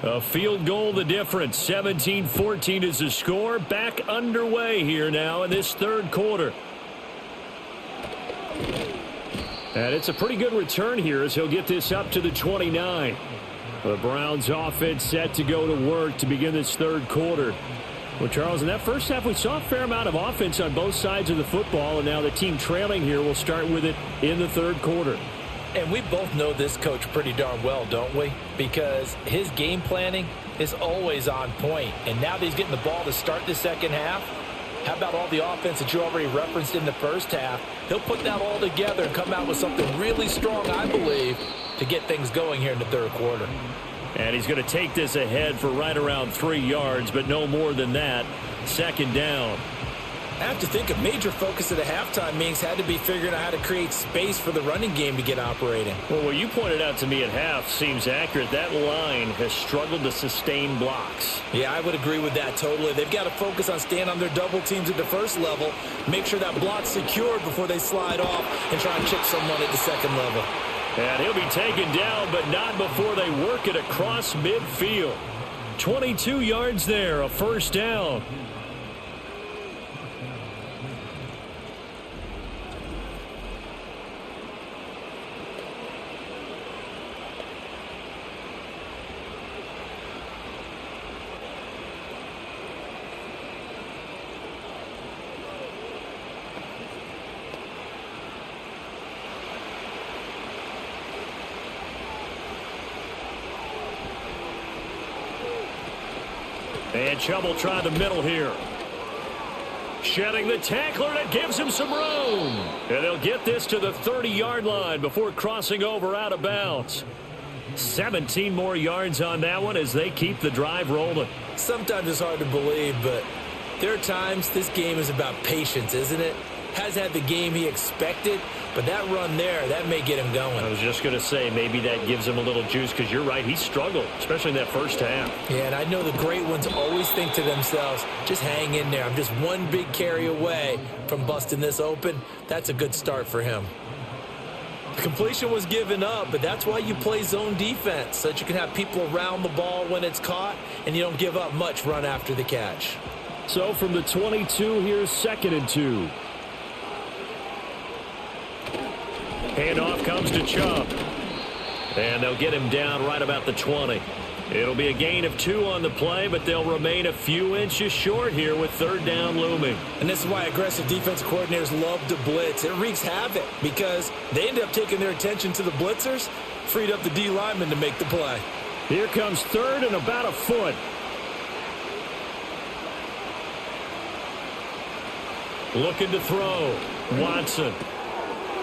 A field goal the difference. 17-14 is the score. Back underway here now in this 3rd quarter. And it's a pretty good return here as he'll get this up to the 29. The Browns offense set to go to work to begin this 3rd quarter. Well, Charles, in that first half we saw a fair amount of offense on both sides of the football, and now the team trailing here will start with it in the 3rd quarter. And we both know this coach pretty darn well, don't we? Because his game planning is always on point. And now that he's getting the ball to start the 2nd half, how about all the offense that you already referenced in the first half? He'll put that all together and come out with something really strong, I believe, to get things going here in the 3rd quarter. And he's going to take this ahead for right around 3 yards, but no more than that. 2nd down. I have to think a major focus of the halftime meetings had to be figuring out how to create space for the running game to get operating. Well, what you pointed out to me at half seems accurate. That line has struggled to sustain blocks. Yeah, I would agree with that totally. They've got to focus on staying on their double teams at the first level, make sure that block's secured before they slide off and try and chip someone at the second level. And he'll be taken down, but not before they work it across midfield. 22 yards there, a first down. And Chubb will try the middle here. Shedding the tackler, that gives him some room. And they'll get this to the 30-yard line before crossing over out of bounds. 17 more yards on that one as they keep the drive rolling. Sometimes it's hard to believe, but there are times this game is about patience, isn't it? Has had the game he expected, but that run there, that may get him going. I was just going to say, maybe that gives him a little juice, because you're right, he struggled, especially in that first half. Yeah, and I know the great ones always think to themselves, just hang in there. I'm just one big carry away from busting this open. That's a good start for him. The completion was given up, but that's why you play zone defense, so that you can have people around the ball when it's caught, and you don't give up much run after the catch. So from the 22, here's 2nd and 2. Handoff comes to Chubb. And they'll get him down right about the 20. It'll be a gain of 2 on the play, but they'll remain a few inches short here with 3rd down looming. And this is why aggressive defense coordinators love to blitz. It wreaks havoc because they end up taking their attention to the blitzers, freed up the D lineman to make the play. Here comes 3rd and about a foot. Looking to throw. Watson.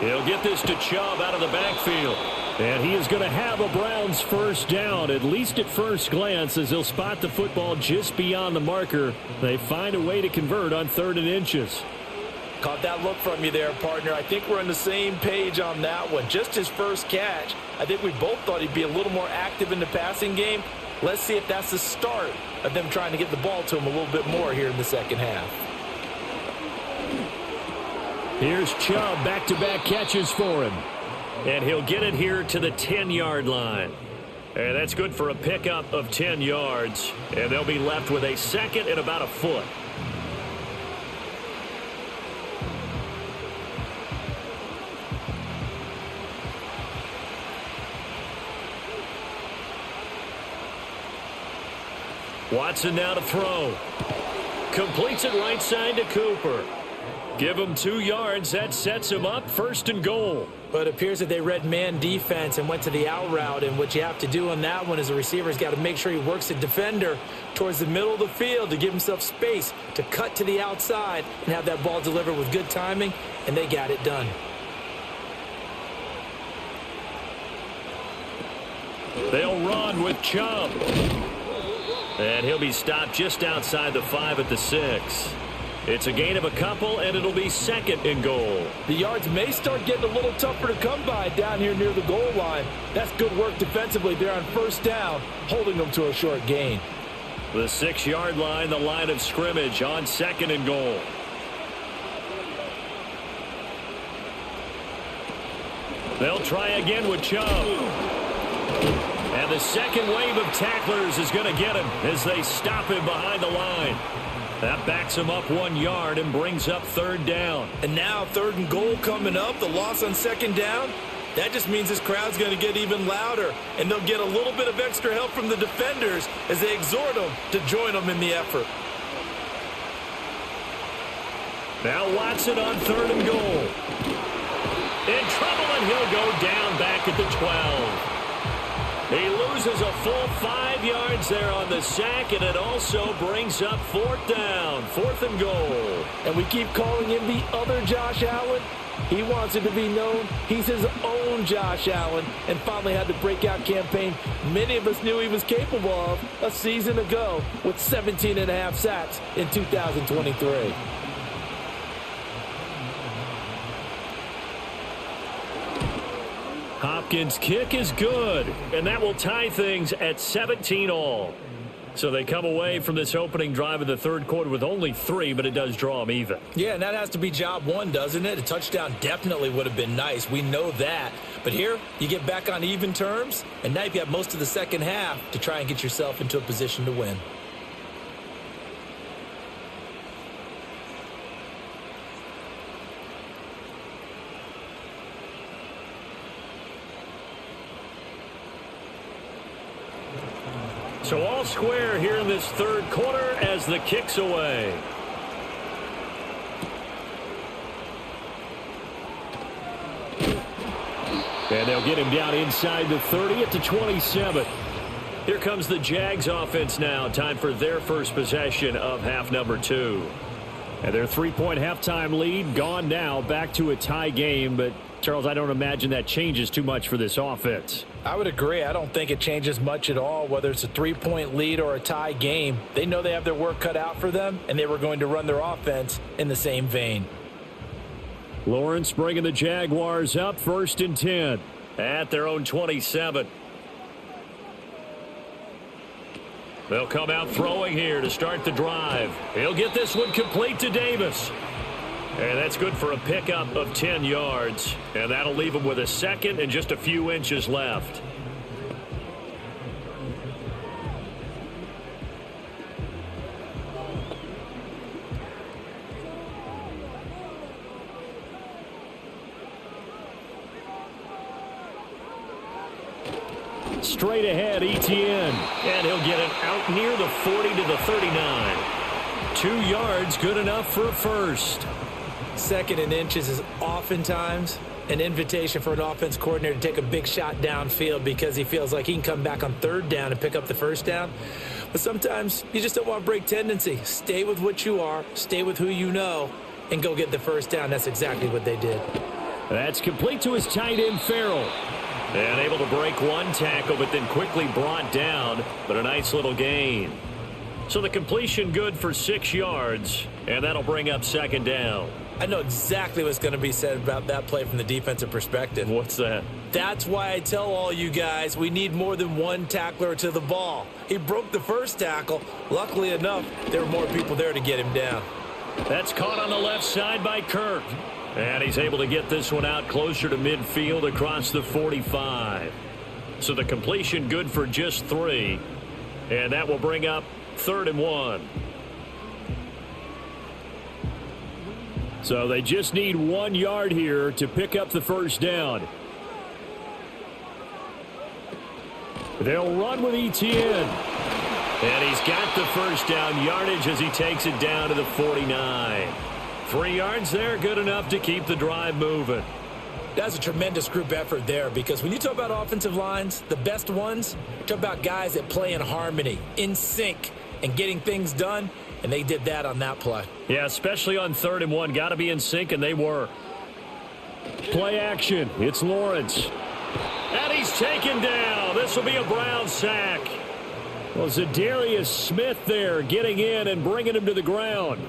He'll get this to Chubb out of the backfield. And he is going to have a Browns first down, at least at first glance, as they'll spot the football just beyond the marker. They find a way to convert on 3rd and inches. Caught that look from you there, partner. I think we're on the same page on that one. Just his first catch. I think we both thought he'd be a little more active in the passing game. Let's see if that's the start of them trying to get the ball to him a little bit more here in the second half. Here's Chubb, back-to-back catches for him. And he'll get it here to the 10-yard line. And that's good for a pickup of 10 yards. And they'll be left with a 2nd and about a foot. Watson now to throw. Completes it right side to Cooper. Give him 2 yards. That sets him up 1st and goal. But it appears that they read man defense and went to the out route. And what you have to do on that one is the receiver's got to make sure he works the defender towards the middle of the field to give himself space to cut to the outside and have that ball delivered with good timing. And they got it done. They'll run with Chubb. And he'll be stopped just outside the 5 at the 6. It's a gain of a couple, and it'll be 2nd and goal. The yards may start getting a little tougher to come by down here near the goal line. That's good work defensively there on 1st down, holding them to a short gain. The 6-yard line, the line of scrimmage on 2nd and goal. They'll try again with Chubb. And the second wave of tacklers is going to get him as they stop him behind the line. That backs him up 1 yard and brings up 3rd down. And now 3rd and goal coming up, the loss on 2nd down. That just means this crowd's going to get even louder, and they'll get a little bit of extra help from the defenders as they exhort them to join them in the effort. Now Watson on 3rd and goal. In trouble, and he'll go down back at the 12. He loses a full 5 yards there on the sack, and it also brings up 4th down, 4th and goal. And we keep calling him the other Josh Allen. He wants it to be known he's his own Josh Allen, and finally had the breakout campaign many of us knew he was capable of a season ago with 17.5 sacks in 2023. Hopkins' kick is good, and that will tie things at 17 all. So they come away from this opening drive of the third quarter with only 3, but it does draw them even. Yeah, and that has to be job one, doesn't it? A touchdown definitely would have been nice. We know that. But here, you get back on even terms, and now you've got most of the second half to try and get yourself into a position to win. So all square here in this third quarter as the kick's away. And they'll get him down inside the 30 at the 27. Here comes the Jags offense now. Time for their first possession of half number 2. And their 3-point halftime lead gone now, back to a tie game. But, Charles, I don't imagine that changes too much for this offense. I would agree. I don't think it changes much at all, whether it's a 3-point lead or a tie game. They know they have their work cut out for them, and they were going to run their offense in the same vein. Lawrence bringing the Jaguars up, 1st and 10 at their own 27. They'll come out throwing here to start the drive. He'll get this one complete to Davis. And that's good for a pickup of 10 yards. And that'll leave him with a second and just a few inches left. Straight ahead, Etienne. And he'll get it out near the 40 to the 39. 2 yards, good enough for a first. 2nd and inches is oftentimes an invitation for an offense coordinator to take a big shot downfield because he feels like he can come back on 3rd down and pick up the 1st down. But sometimes you just don't want to break tendency. Stay with what you are, stay with who you know, and go get the 1st down. That's exactly what they did. That's complete to his tight end, Farrell. And able to break one tackle, but then quickly brought down. But a nice little gain. So the completion good for 6 yards, and that'll bring up 2nd down. I know exactly what's going to be said about that play from the defensive perspective. What's that? That's why I tell all you guys we need more than one tackler to the ball. He broke the 1st tackle. Luckily enough, there were more people there to get him down. That's caught on the left side by Kirk. And he's able to get this one out closer to midfield across the 45. So the completion good for just 3. And that will bring up 3rd and 1. So they just need 1 yard here to pick up the 1st down. They'll run with Etienne. And he's got the 1st down yardage as he takes it down to the 49. 3 yards there, good enough to keep the drive moving. That's a tremendous group effort there because when you talk about offensive lines, the best ones, talk about guys that play in harmony, in sync, and getting things done, and they did that on that play. Yeah, especially on 3rd and 1. Got to be in sync, and they were. Play action. It's Lawrence. And he's taken down. This will be a Brown sack. Well, Zadarius Smith there getting in and bringing him to the ground.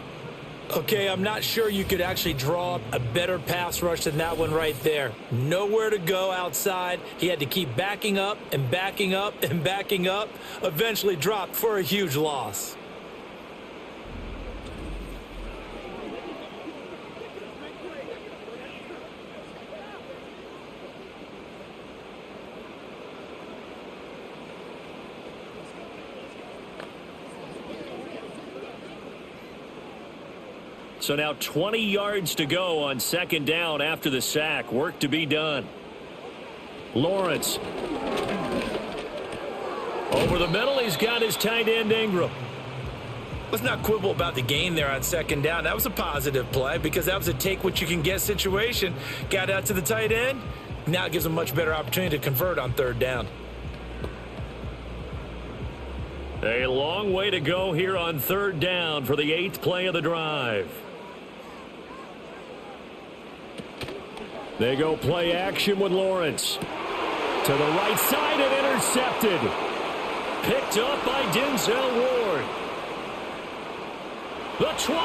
Okay, I'm not sure you could actually draw up a better pass rush than that one right there. Nowhere to go outside. He had to keep backing up and backing up and backing up. Eventually dropped for a huge loss. So now 20 yards to go on 2nd down after the sack. Work to be done. Lawrence. Over the middle, he's got his tight end Ingram. Let's not quibble about the gain there on 2nd down. That was a positive play because that was a take-what-you-can-get situation. Got out to the tight end. Now it gives him a much better opportunity to convert on 3rd down. A long way to go here on 3rd down for the 8th play of the drive. They go play action with Lawrence. To the right side and intercepted. Picked up by Denzel Ward. The 20.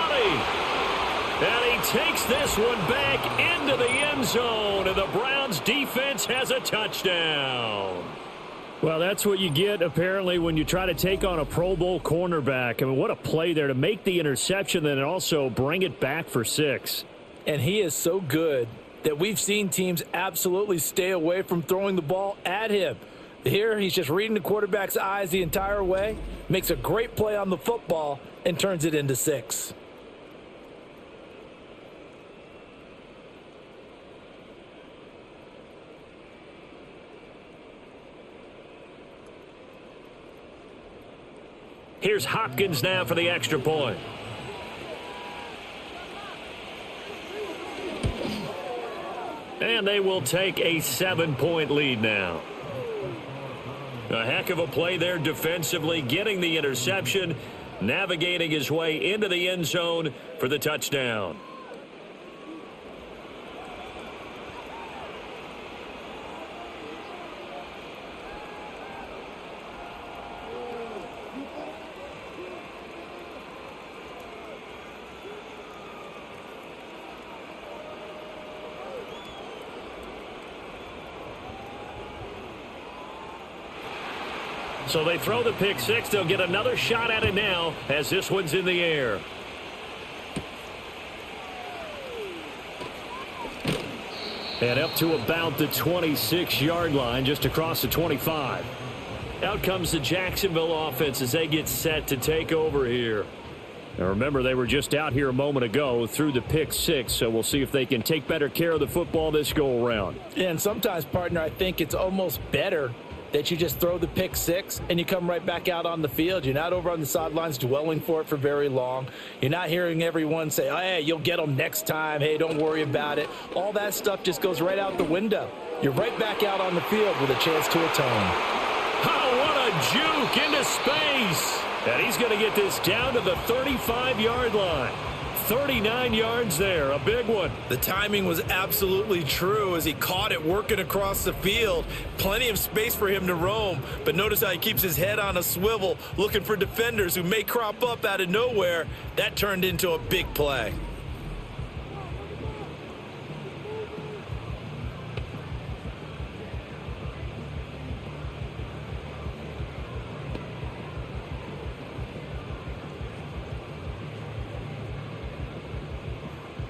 And he takes this one back into the end zone, and the Browns defense has a touchdown. Well, that's what you get, apparently, when you try to take on a Pro Bowl cornerback. I mean, what a play there to make the interception and also bring it back for 6. And he is so good that we've seen teams absolutely stay away from throwing the ball at him. Here, he's just reading the quarterback's eyes the entire way, makes a great play on the football, and turns it into 6. Here's Hopkins now for the extra point. And they will take a 7-point lead now. A heck of a play there defensively, getting the interception, navigating his way into the end zone for the touchdown. So they throw the pick 6. They'll get another shot at it now as this one's in the air. And up to about the 26-yard line, just across the 25. Out comes the Jacksonville offense as they get set to take over here. Now remember, they were just out here a moment ago through the pick 6, so we'll see if they can take better care of the football this go-around. Yeah, and sometimes, partner, I think it's almost better that you just throw the pick 6 and you come right back out on the field. You're not over on the sidelines dwelling for it for very long. You're not hearing everyone say, oh, hey, you'll get them next time. Hey, don't worry about it. All that stuff just goes right out the window. You're right back out on the field with a chance to atone. Oh, what a juke into space. And he's going to get this down to the 35-yard line. 39 yards there, a big one. The timing was absolutely true as he caught it working across the field. Plenty of space for him to roam, but notice how he keeps his head on a swivel looking for defenders who may crop up out of nowhere. That turned into a big play.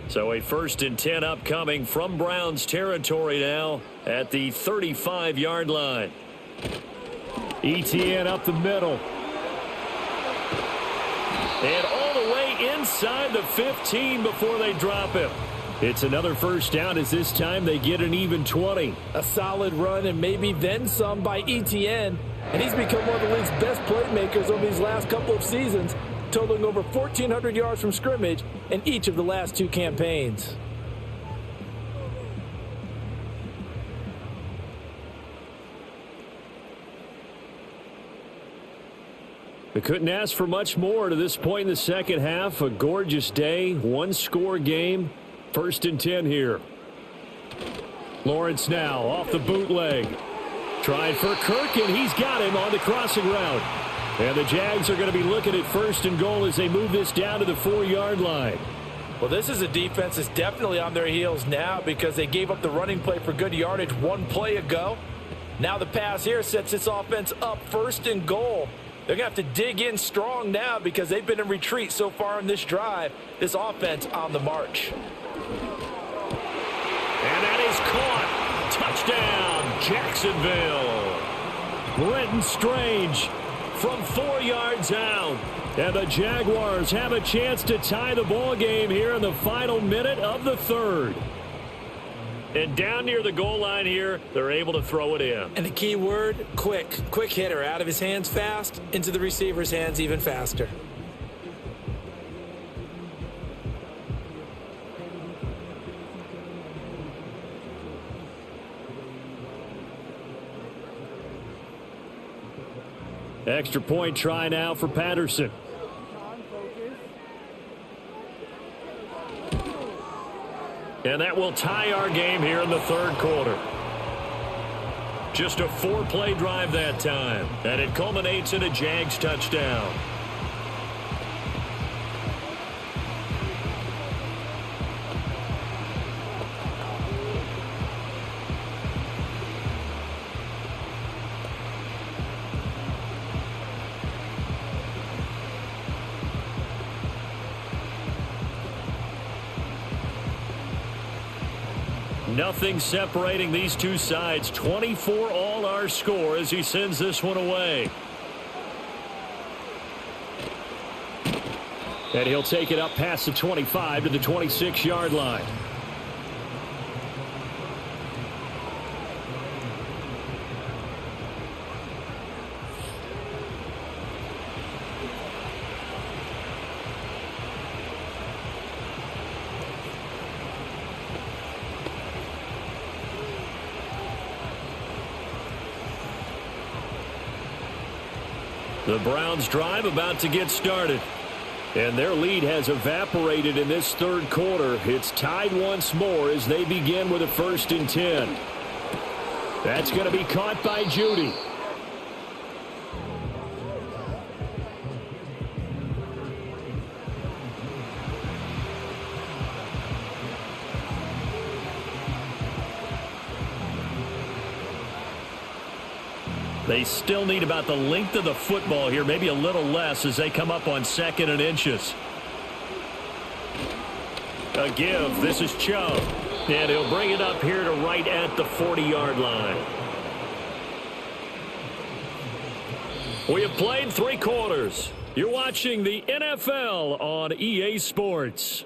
So a 1st and 10 upcoming from Browns territory now at the 35-yard line. Etienne up the middle. And all the way inside the 15 before they drop him. It's another first down as this time they get an even 20. A solid run and maybe then some by Etienne. And he's become one of the league's best playmakers over these last couple of seasons, totaling over 1,400 yards from scrimmage in each of the last 2 campaigns. They couldn't ask for much more to this point in the second half. A gorgeous day, 1-score game. 1st and 10 here. Lawrence now off the bootleg. Trying for Kirk, and he's got him on the crossing route. And the Jags are going to be looking at 1st and goal as they move this down to the 4-yard line. Well, this is a defense that's definitely on their heels now because they gave up the running play for good yardage 1 play ago. Now the pass here sets this offense up 1st and goal. They're going to have to dig in strong now because they've been in retreat so far in this drive. This offense on the march. And that is caught. Touchdown, Jacksonville. Brenton Strange from 4 yards out. And the Jaguars have a chance to tie the ball game here in the final minute of the 3rd. And down near the goal line here, they're able to throw it in. And the key word, quick. Quick hitter. Out of his hands fast, into the receiver's hands even faster. Extra point try now for Patterson. And that will tie our game here in the 3rd quarter. Just a 4-play drive that time. And it culminates in a Jags touchdown. Nothing separating these two sides. 24 all our score as he sends this one away. And he'll take it up past the 25 to the 26-yard line. The Browns drive about to get started. And their lead has evaporated in this third quarter. It's tied once more as they begin with a 1st and 10. That's going to be caught by Judy. They still need about the length of the football here, maybe a little less as they come up on 2nd and inches. A give. This is Chubb. And he'll bring it up here to right at the 40-yard line. We have played 3 quarters. You're watching the NFL on EA Sports.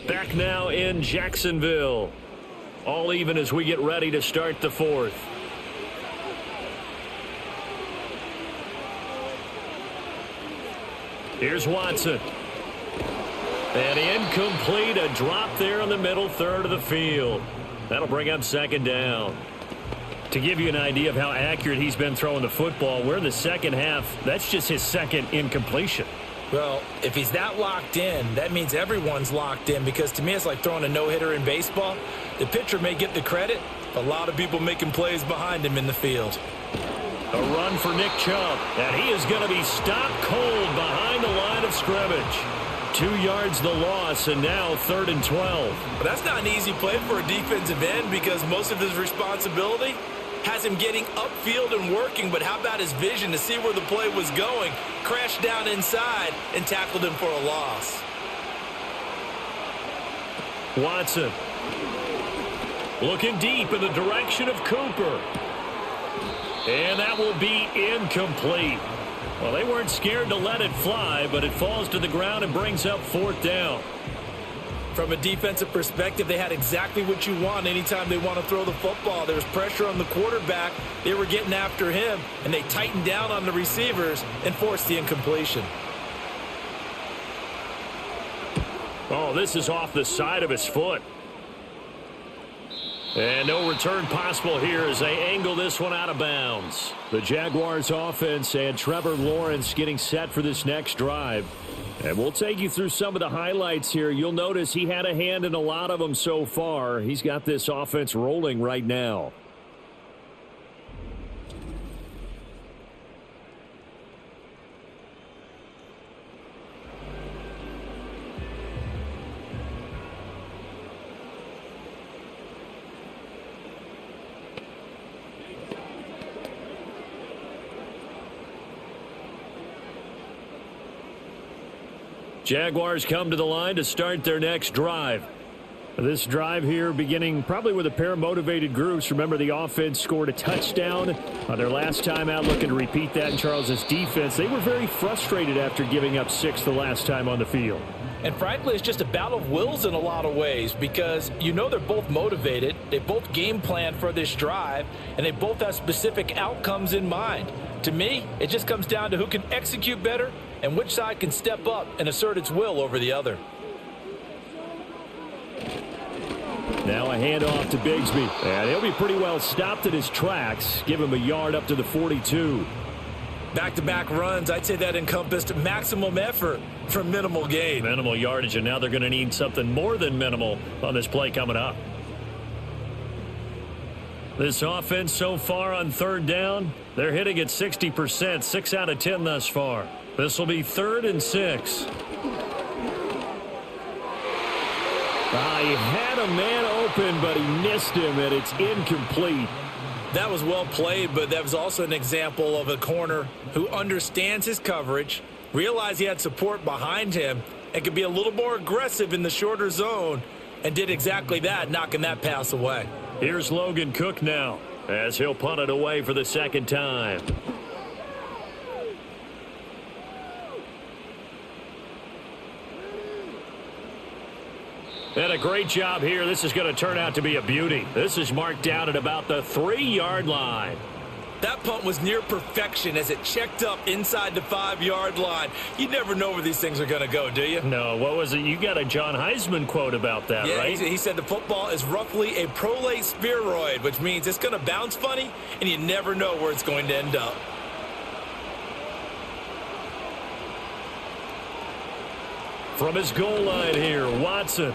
Back now in Jacksonville. All even as we get ready to start the 4th. Here's Watson. And incomplete. A drop there in the middle third of the field. That'll bring up 2nd down. To give you an idea of how accurate he's been throwing the football, we're in the second half. That's just his 2nd incompletion. Well, if he's that locked in, that means everyone's locked in, because to me it's like throwing a no-hitter in baseball. The pitcher may get the credit, a lot of people making plays behind him in the field. A run for Nick Chubb, and he is going to be stopped cold behind the line of scrimmage. 2 yards the loss, and now 3rd and 12. But that's not an easy play for a defensive end, because most of his responsibility has him getting upfield and working, but how about his vision to see where the play was going? Crashed down inside and tackled him for a loss. Watson looking deep in the direction of Cooper. And that will be incomplete. Well, they weren't scared to let it fly, but it falls to the ground and brings up 4th down. From a defensive perspective, they had exactly what you want anytime they want to throw the football. There was pressure on the quarterback. They were getting after him, and they tightened down on the receivers and forced the incompletion. Oh, this is off the side of his foot. And no return possible here as they angle this one out of bounds. The Jaguars offense and Trevor Lawrence getting set for this next drive. And we'll take you through some of the highlights here. You'll notice he had a hand in a lot of them so far. He's got this offense rolling right now. Jaguars come to the line to start their next drive. This drive here beginning probably with a pair of motivated groups. Remember, the offense scored a touchdown on their last time out, looking to repeat that in Charles's defense. They were very frustrated after giving up 6 the last time on the field. And frankly, it's just a battle of wills in a lot of ways, because you know they're both motivated. They both game plan for this drive, and they both have specific outcomes in mind. To me, it just comes down to who can execute better and which side can step up and assert its will over the other. Now a handoff to Bigsby. And he'll be pretty well stopped at his tracks. Give him a yard up to the 42. Back-to-back runs, I'd say that encompassed maximum effort for minimal gain. Minimal yardage, and now they're going to need something more than minimal on this play coming up. This offense so far on 3rd down, they're hitting at 60%, 6 out of 10 thus far. This will be 3rd and 6. He had a man open, but he missed him, and it's incomplete. That was well played, but that was also an example of a corner who understands his coverage, realized he had support behind him, and could be a little more aggressive in the shorter zone, and did exactly that, knocking that pass away. Here's Logan Cook now, as he'll punt it away for the second time. And a great job here. This is going to turn out to be a beauty. This is marked down at about the 3-yard line. That punt was near perfection as it checked up inside the 5-yard line. You never know where these things are going to go, do you? No, what was it? You got a John Heisman quote about that, right? He said the football is roughly a prolate spheroid, which means it's going to bounce funny, and you never know where it's going to end up. From his goal line here, Watson.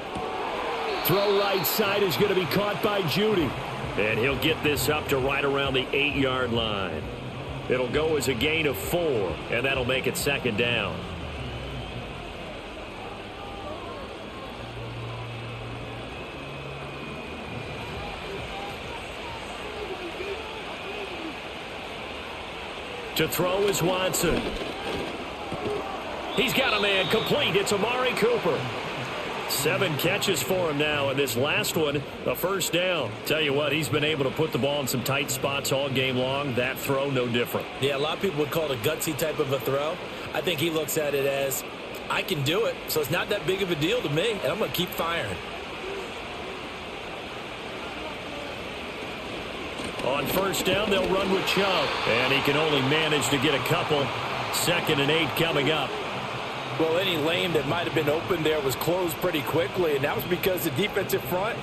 Throw right side is going to be caught by Judy. And he'll get this up to right around the 8-yard line. It'll go as a gain of 4, and that'll make it second down. To throw is Watson. He's got a man complete. It's Amari Cooper. 7 catches for him now, and this last one, a first down. Tell you what, he's been able to put the ball in some tight spots all game long. That throw, no different. Yeah, a lot of people would call it a gutsy type of a throw. I think he looks at it as, I can do it, so it's not that big of a deal to me, and I'm going to keep firing. On first down, they'll run with Chubb, and he can only manage to get a couple. 2nd and 8 coming up. Well, any lane that might have been open there was closed pretty quickly, and that was because the defensive front,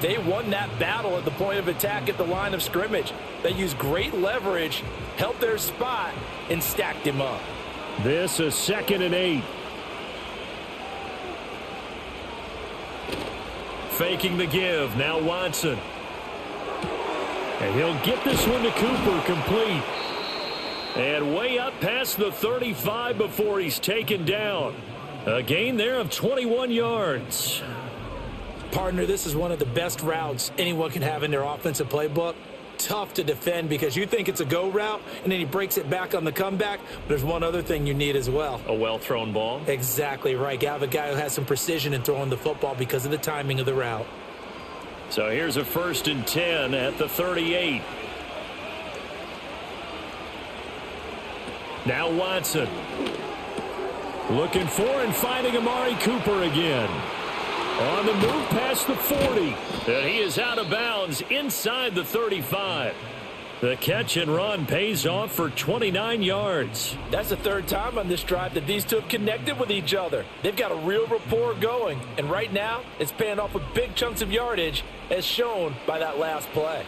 they won that battle at the point of attack at the line of scrimmage. They used great leverage, held their spot, and stacked him up. This is 2nd and 8. Faking the give, now Watson. And he'll get this one to Cooper, complete. And way up past the 35 before he's taken down. A gain there of 21 yards. Partner, this is one of the best routes anyone can have in their offensive playbook. Tough to defend because you think it's a go route, and then he breaks it back on the comeback. But there's one other thing you need as well. A well-thrown ball. Exactly right. You have a guy who has some precision in throwing the football because of the timing of the route. So here's a 1st and 10 at the 38. Now Watson. Looking for and finding Amari Cooper again. On the move past the 40. And he is out of bounds inside the 35. The catch and run pays off for 29 yards. That's the 3rd time on this drive that these two have connected with each other. They've got a real rapport going. And right now, it's paying off with big chunks of yardage as shown by that last play.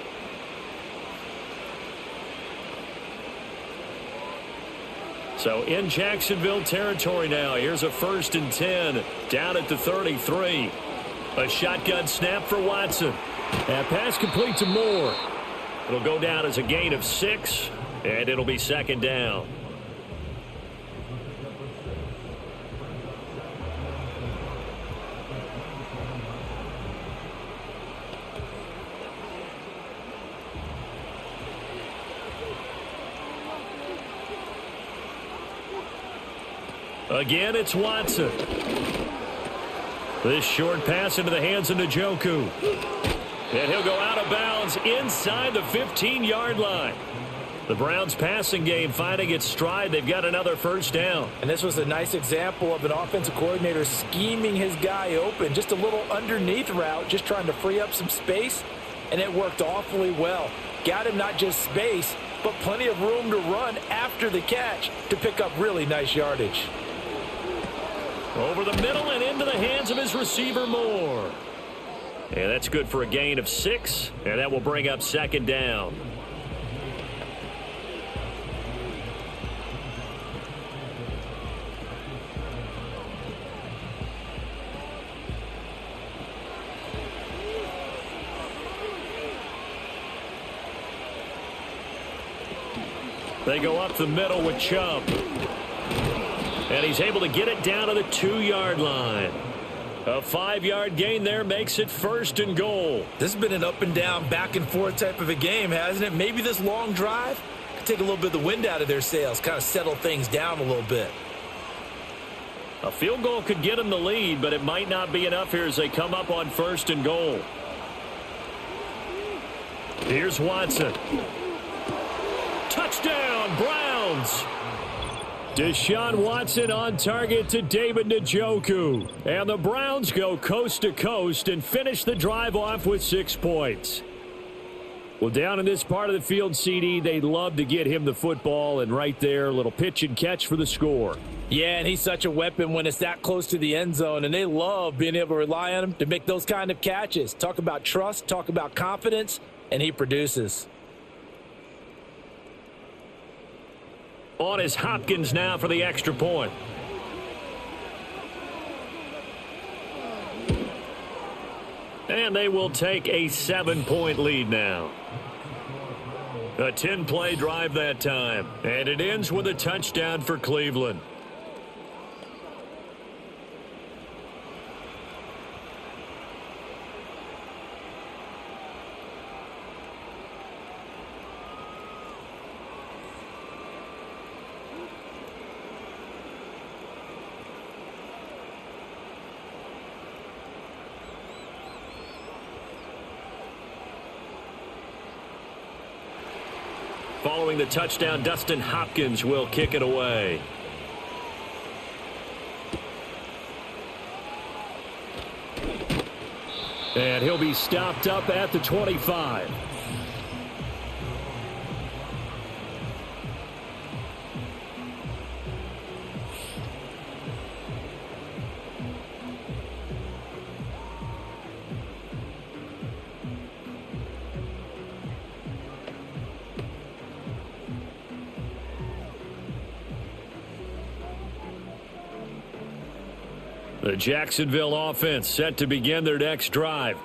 So in Jacksonville territory now. Here's a 1st and 10 down at the 33. A shotgun snap for Watson. That pass complete to Moore. It'll go down as a gain of 6, and it'll be 2nd down. Again, it's Watson. This short pass into the hands of Njoku. And he'll go out of bounds inside the 15-yard line. The Browns passing game finding its stride. They've got another first down. And this was a nice example of an offensive coordinator scheming his guy open. Just a little underneath route, just trying to free up some space. And it worked awfully well. Got him not just space, but plenty of room to run after the catch to pick up really nice yardage. Over the middle and into the hands of his receiver, Moore. And that's good for a gain of 6, and that will bring up 2nd down. They go up the middle with Chubb. And he's able to get it down to the 2-yard line. A 5-yard gain there makes it 1st and goal. This has been an up and down, back and forth type of a game, hasn't it? Maybe this long drive could take a little bit of the wind out of their sails, kind of settle things down a little bit. A field goal could get them the lead, but it might not be enough here as they come up on 1st and goal. Here's Watson. Touchdown, Browns. Deshaun Watson on target to David Njoku. And the Browns go coast to coast and finish the drive off with 6 points. Well, down in this part of the field, CD, they'd love to get him the football, and right there, a little pitch and catch for the score. Yeah, and he's such a weapon when it's that close to the end zone, and they love being able to rely on him to make those kind of catches. Talk about trust, talk about confidence, and he produces. On is Hopkins now for the extra point. And they will take a 7-point lead now. A 10-play drive that time. And it ends with a touchdown for Cleveland. Following the touchdown, Dustin Hopkins will kick it away. And he'll be stopped up at the 25. The Jacksonville offense set to begin their next drive.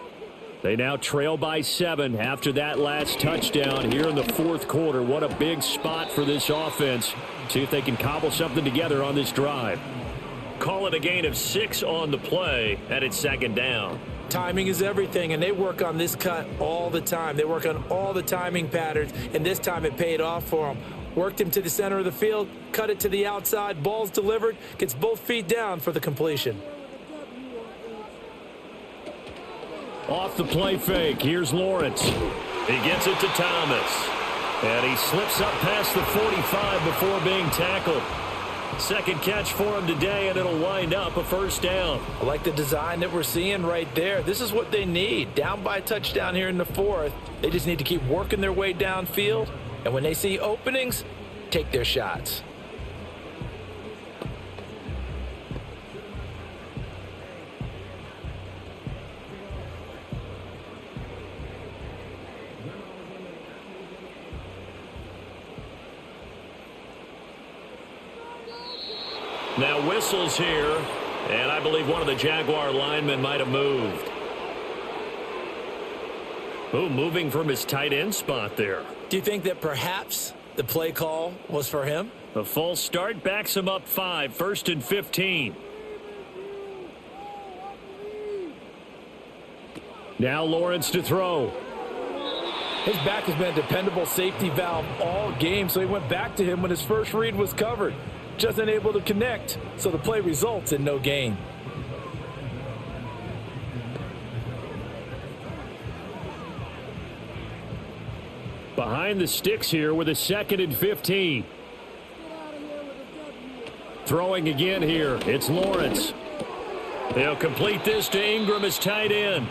They now trail by 7 after that last touchdown here in the 4th quarter. What a big spot for this offense. See if they can cobble something together on this drive. Call it a gain of 6 on the play, and it's 2nd down. Timing is everything, and they work on this cut all the time. They work on all the timing patterns, and this time it paid off for them. Worked him to the center of the field, cut it to the outside, ball's delivered, gets both feet down for the completion. Off the play fake, here's Lawrence. He gets it to Thomas. And he slips up past the 45 before being tackled. 2nd catch for him today, and it'll wind up a 1st down. I like the design that we're seeing right there. This is what they need. Down by a touchdown here in the 4th. They just need to keep working their way downfield. And when they see openings, take their shots. Now whistles here, and I believe one of the Jaguar linemen might have moved. Oh, moving from his tight end spot there. Do you think that perhaps the play call was for him? A false start backs him up 5, 1st and 15. Now Lawrence to throw. His back has been a dependable safety valve all game, so he went back to him when his first read was covered. Just unable to connect, so the play results in no gain. Behind the sticks here with a 2nd and 15. Throwing again here, it's Lawrence. They'll complete this to Ingram as tight end.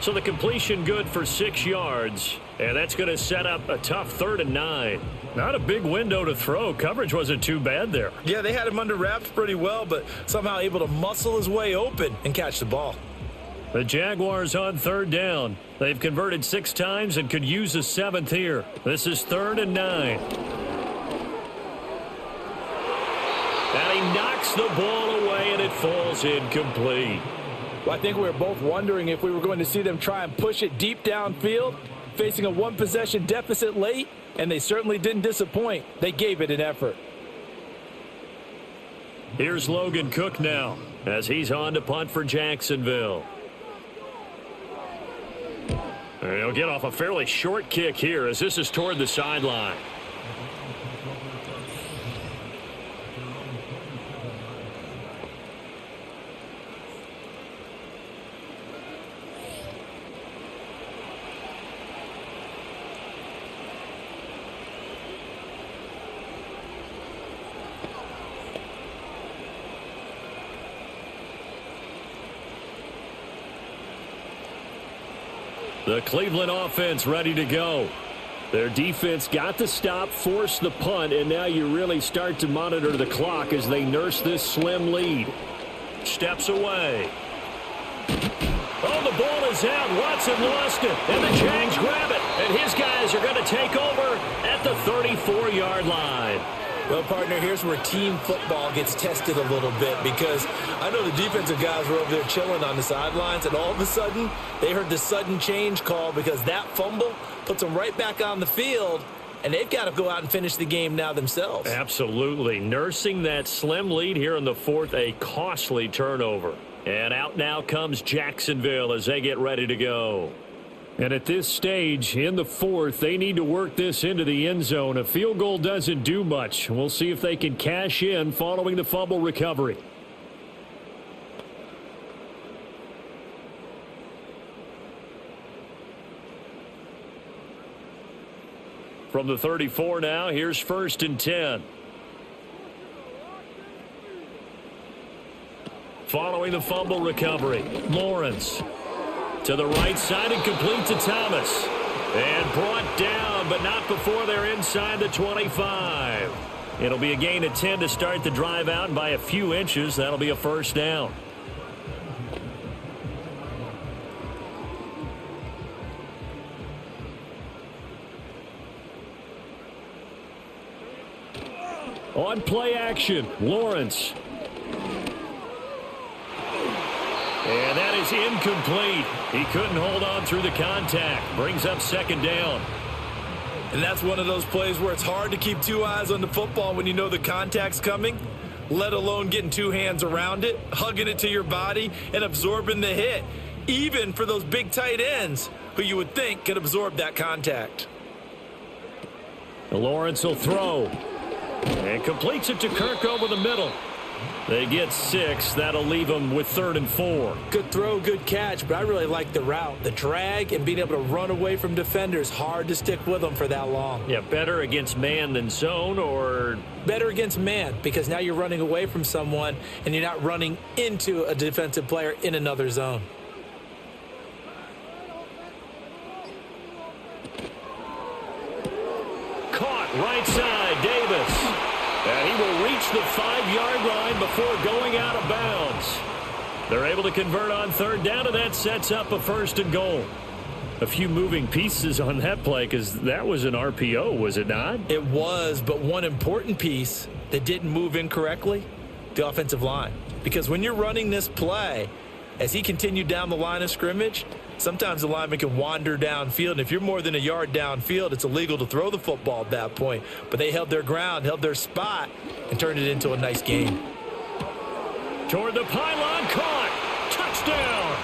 So the completion good for 6 yards, and that's going to set up a tough 3rd and 9. Not a big window to throw. Coverage wasn't too bad there. Yeah, they had him under wraps pretty well, but somehow able to muscle his way open and catch the ball. The Jaguars on 3rd down. They've converted 6 times and could use a 7th here. This is 3rd and 9. And he knocks the ball away, and it falls incomplete. Well, I think we were both wondering if we were going to see them try and push it deep downfield, facing a 1-possession deficit late, and they certainly didn't disappoint. They gave it an effort. Here's Logan Cook now. as he's on to punt for Jacksonville. And he'll get off a fairly short kick here as this is toward the sideline. The Cleveland offense ready to go. Their defense got the stop, forced the punt, and now you really start to monitor the clock as they nurse this slim lead. Steps away. Oh, the ball is out. Watson lost it, and the Jags grab it. And his guys are going to take over at the 34-yard line. Well, partner, here's where team football gets tested a little bit, because I know the defensive guys were over there chilling on the sidelines, and all of a sudden they heard the sudden change call because that fumble puts them right back on the field, and they've got to go out and finish the game now themselves. Absolutely. Nursing that slim lead here in the fourth, a costly turnover. And out now comes Jacksonville as they get ready to go. And at this stage, in the fourth, they need to work this into the end zone. A field goal doesn't do much. We'll see if they can cash in following the fumble recovery. From the 34 now, here's 1st and 10. Following the fumble recovery, Lawrence to the right side and complete to Thomas. And brought down, but not before they're inside the 25. It'll be a gain of 10 to start the drive out, and by a few inches, that'll be a first down. On play action, Lawrence. And that is incomplete. He couldn't hold on through the contact. Brings up 2nd down. And that's one of those plays where it's hard to keep two eyes on the football when you know the contact's coming, let alone getting two hands around it, hugging it to your body, and absorbing the hit, even for those big tight ends who you would think could absorb that contact. Lawrence will throw. And completes it to Kirk over the middle. They get 6. That'll leave them with 3rd and 4. Good throw, good catch, but I really like the route. The drag and being able to run away from defenders, hard to stick with them for that long. Yeah, better against man than zone, or? Better against man, because now you're running away from someone and you're not running into a defensive player in another zone. Caught right side, Davis. And he will reach the 5-yard line before going out of bounds. They're able to convert on 3rd down, and that sets up a 1st and goal. A few moving pieces on that play, because that was an RPO, was it not? It was, but one important piece that didn't move incorrectly, the offensive line. Because when you're running this play, as he continued down the line of scrimmage, sometimes the lineman can wander downfield, and if you're more than a yard downfield, it's illegal to throw the football at that point. But they held their ground, held their spot, and turned it into a nice game. Toward the pylon, caught. Touchdown.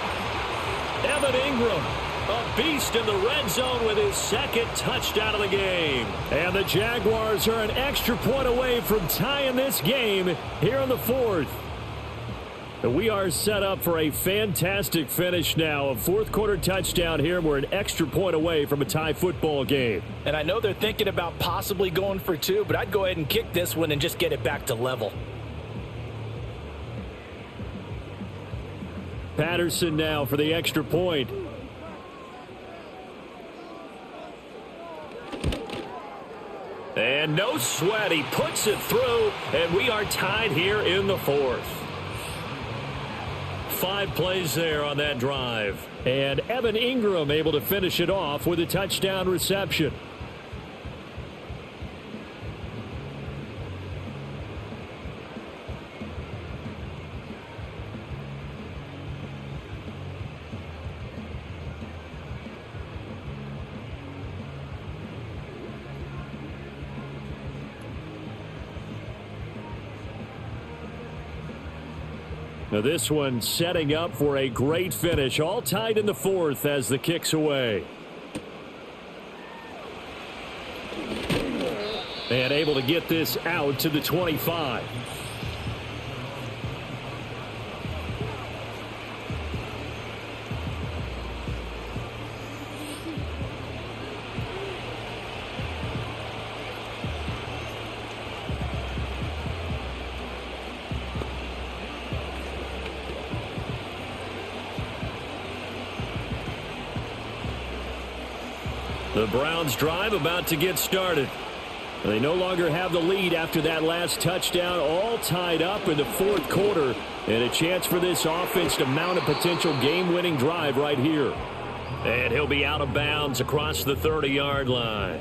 Evan Ingram, a beast in the red zone with his 2nd touchdown of the game. And the Jaguars are an extra point away from tying this game here in the 4th. We are set up for a fantastic finish now. A 4th-quarter touchdown here. We're an extra point away from a tie football game. And I know they're thinking about possibly going for 2, but I'd go ahead and kick this one and just get it back to level. Patterson now for the extra point. And no sweat. He puts it through, and we are tied here in the 4th. 5 plays there on that drive. And Evan Ingram able to finish it off with a touchdown reception. Now this one setting up for a great finish. All tied in the fourth as the kick's away. And able to get this out to the 25. The Browns drive about to get started. They no longer have the lead after that last touchdown, all tied up in the fourth quarter, and a chance for this offense to mount a potential game-winning drive right here. And he'll be out of bounds across the 30-yard line.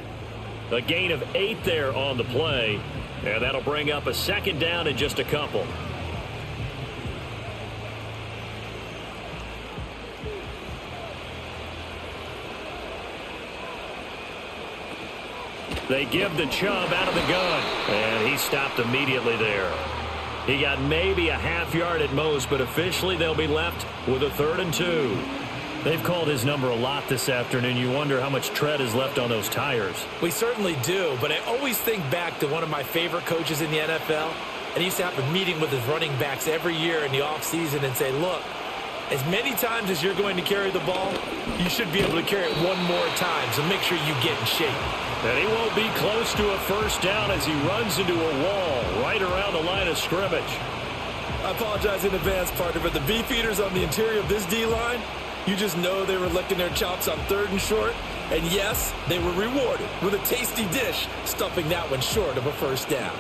A gain of 8 there on the play, and that'll bring up a second down in just a couple. They give the Chubb out of the gun, and he stopped immediately there. He got maybe a half yard at most, but officially they'll be left with a 3rd and 2. They've called his number a lot this afternoon. You wonder how much tread is left on those tires. We certainly do, but I always think back to one of my favorite coaches in the NFL, and he used to have a meeting with his running backs every year in the offseason and say, look, as many times as you're going to carry the ball, you should be able to carry it one more time, so make sure you get in shape. And he won't be close to a first down as he runs into a wall right around the line of scrimmage. I apologize in advance, partner, but the beefeaters on the interior of this D-line, you just know they were licking their chops on 3rd and short. And yes, they were rewarded with a tasty dish, stuffing that one short of a first down.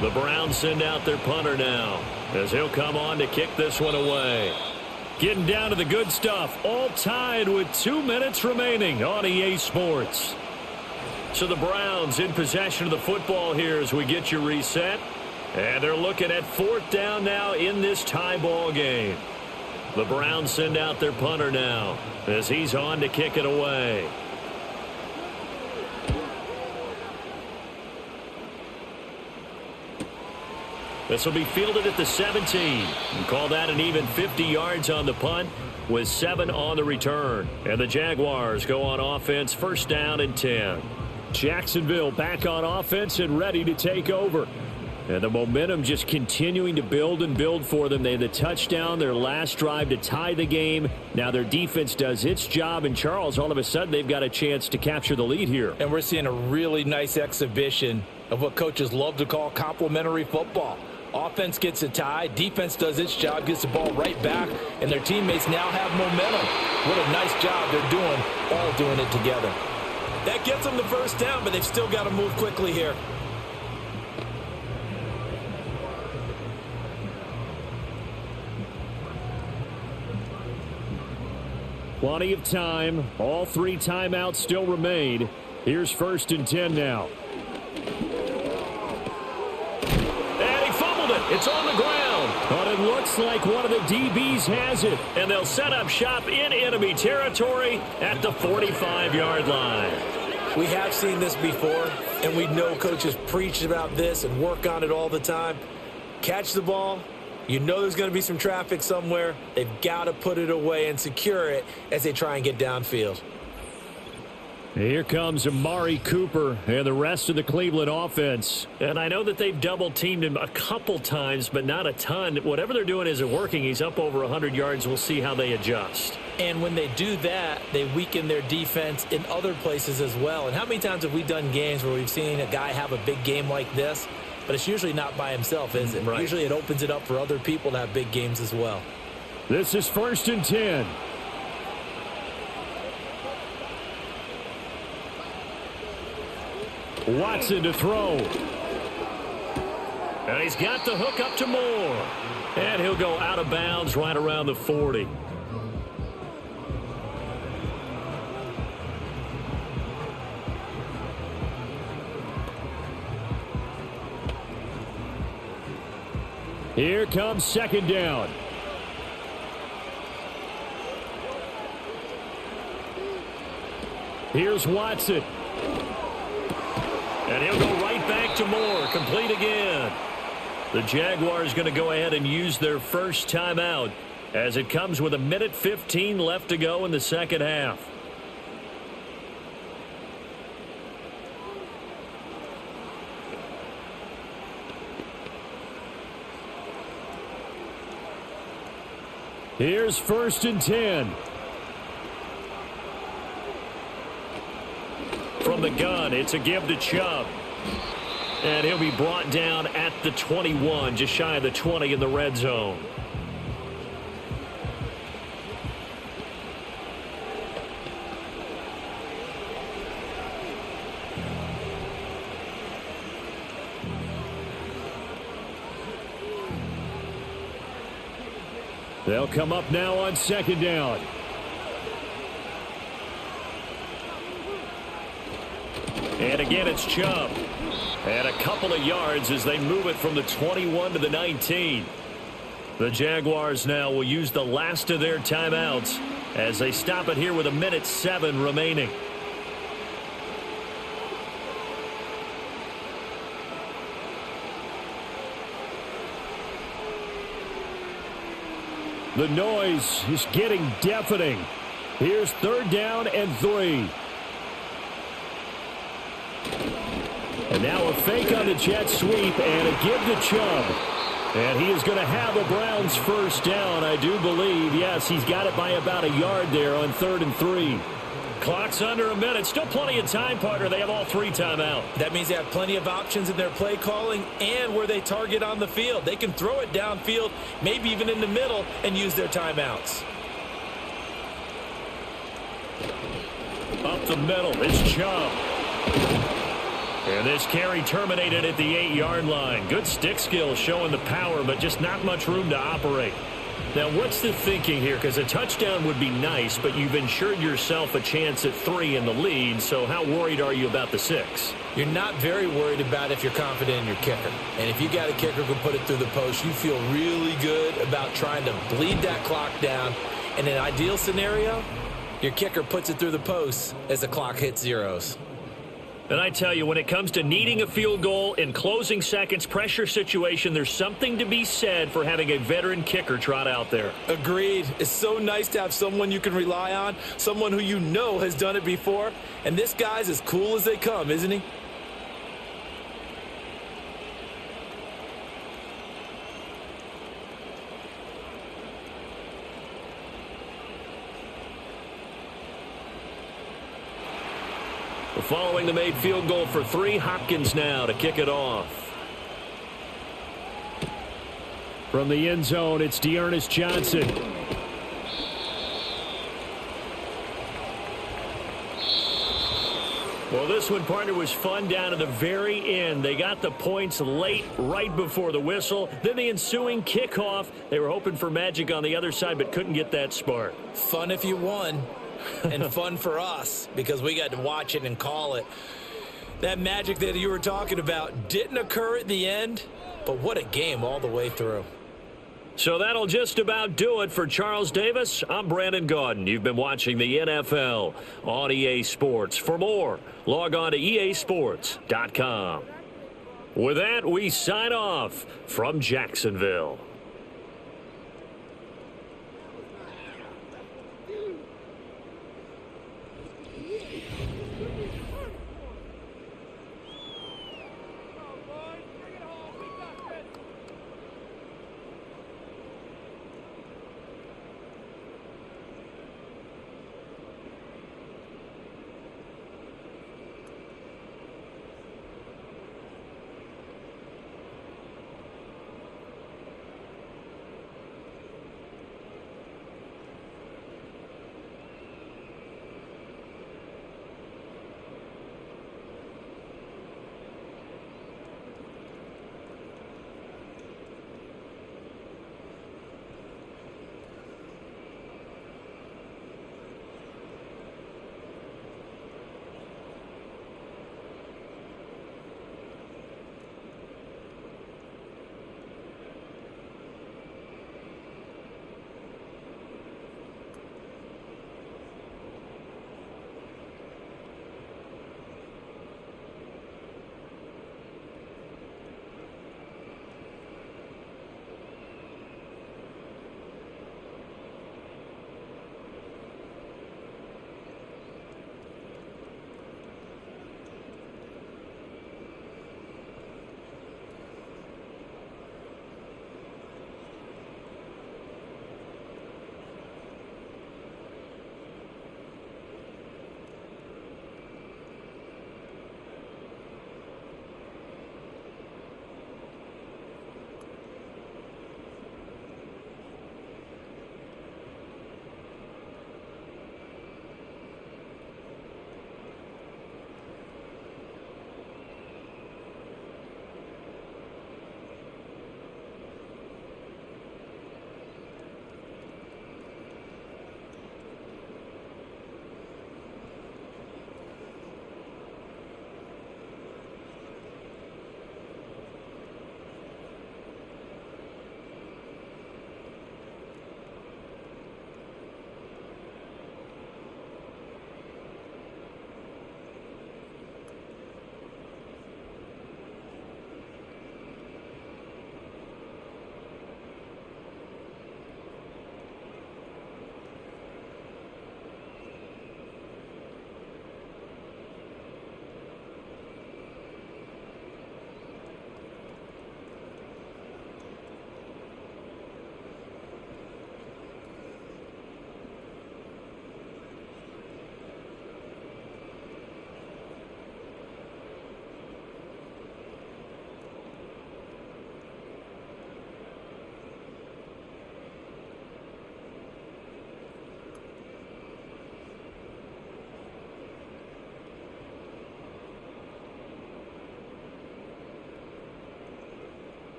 The Browns send out their punter now as he'll come on to kick this one away. Getting down to the good stuff, all tied with 2 minutes remaining on EA Sports. So the Browns in possession of the football here as we get you reset. And they're looking at 4th down now in this tie ball game. The Browns send out their punter now as he's on to kick it away. This will be fielded at the 17. And call that an even 50 yards on the punt with 7 on the return. And the Jaguars go on offense, 1st down and 10. Jacksonville back on offense and ready to take over. And the momentum just continuing to build and build for them. They had the touchdown, their last drive to tie the game. Now their defense does its job. And Charles, all of a sudden, they've got a chance to capture the lead here. And we're seeing a really nice exhibition of what coaches love to call complementary football. Offense gets a tie, defense does its job, gets the ball right back, and their teammates now have momentum. What a nice job they're doing, all doing it together. That gets them the first down, but they've still got to move quickly here. Plenty of time. All 3 timeouts still remain. Here's 1st and 10 now. And he fumbled it. It's on the ground. But it looks like one of the DBs has it. And they'll set up shop in enemy territory at the 45-yard line. We have seen this before, and we know coaches preach about this and work on it all the time. Catch the ball. You know there's going to be some traffic somewhere. They've got to put it away and secure it as they try and get downfield. Here comes Amari Cooper and the rest of the Cleveland offense. And I know that they've double-teamed him a couple times, but not a ton. Whatever they're doing isn't working. He's up over 100 yards. We'll see how they adjust. And when they do that, they weaken their defense in other places as well. And how many times have we done games where we've seen a guy have a big game like this? But it's usually not by himself, is it? Right. Usually it opens it up for other people to have big games as well. This is 1st and 10. Watson to throw. And he's got the hook up to Moore. And he'll go out of bounds right around the 40. Here comes 2nd down. Here's Watson. And he'll go right back to Moore. Complete again. The Jaguars going to go ahead and use their first timeout as it comes with 1:15 left to go in the second half. Here's 1st and 10. From the gun, it's a give to Chubb. And he'll be brought down at the 21, just shy of the 20 in the red zone. They'll come up now on 2nd down. And again, it's Chubb. And a couple of yards as they move it from the 21 to the 19. The Jaguars now will use the last of their timeouts as they stop it here with 1:07 remaining. The noise is getting deafening. Here's 3rd down and 3. And now a fake on the jet sweep and a give to Chubb. And he is going to have a Browns first down, I do believe. Yes, he's got it by about a yard there on 3rd and 3. Clock's under a minute. Still plenty of time, partner. They have all 3 timeout. That means they have plenty of options in their play calling and where they target on the field. They can throw it downfield, maybe even in the middle, and use their timeouts. Up the middle, it's Chubb. And this carry terminated at the 8-yard line. Good stick skill showing the power, but just not much room to operate. Now, what's the thinking here? Because a touchdown would be nice, but you've ensured yourself a chance at 3 in the lead, so how worried are you about the 6? You're not very worried about if you're confident in your kicker. And if you got a kicker who can put it through the post, you feel really good about trying to bleed that clock down. In an ideal scenario, your kicker puts it through the post as the clock hits zeros. And I tell you, when it comes to needing a field goal in closing seconds, pressure situation, there's something to be said for having a veteran kicker trot out there. Agreed. It's so nice to have someone you can rely on, someone who you know has done it before. And this guy's as cool as they come, isn't he? Following the made field goal for 3, Hopkins now to kick it off. From the end zone, it's Dearness Johnson. Well, this one, partner, was fun down to the very end. They got the points late, right before the whistle. Then the ensuing kickoff. They were hoping for magic on the other side, but couldn't get that spark. Fun if you won. And fun for us because we got to watch it and call it. That magic that you were talking about didn't occur at the end, but what a game all the way through. So that'll just about do it for Charles Davis. I'm Brandon Gaudin. You've been watching the NFL on EA Sports. For more, log on to easports.com. With that, we sign off from Jacksonville.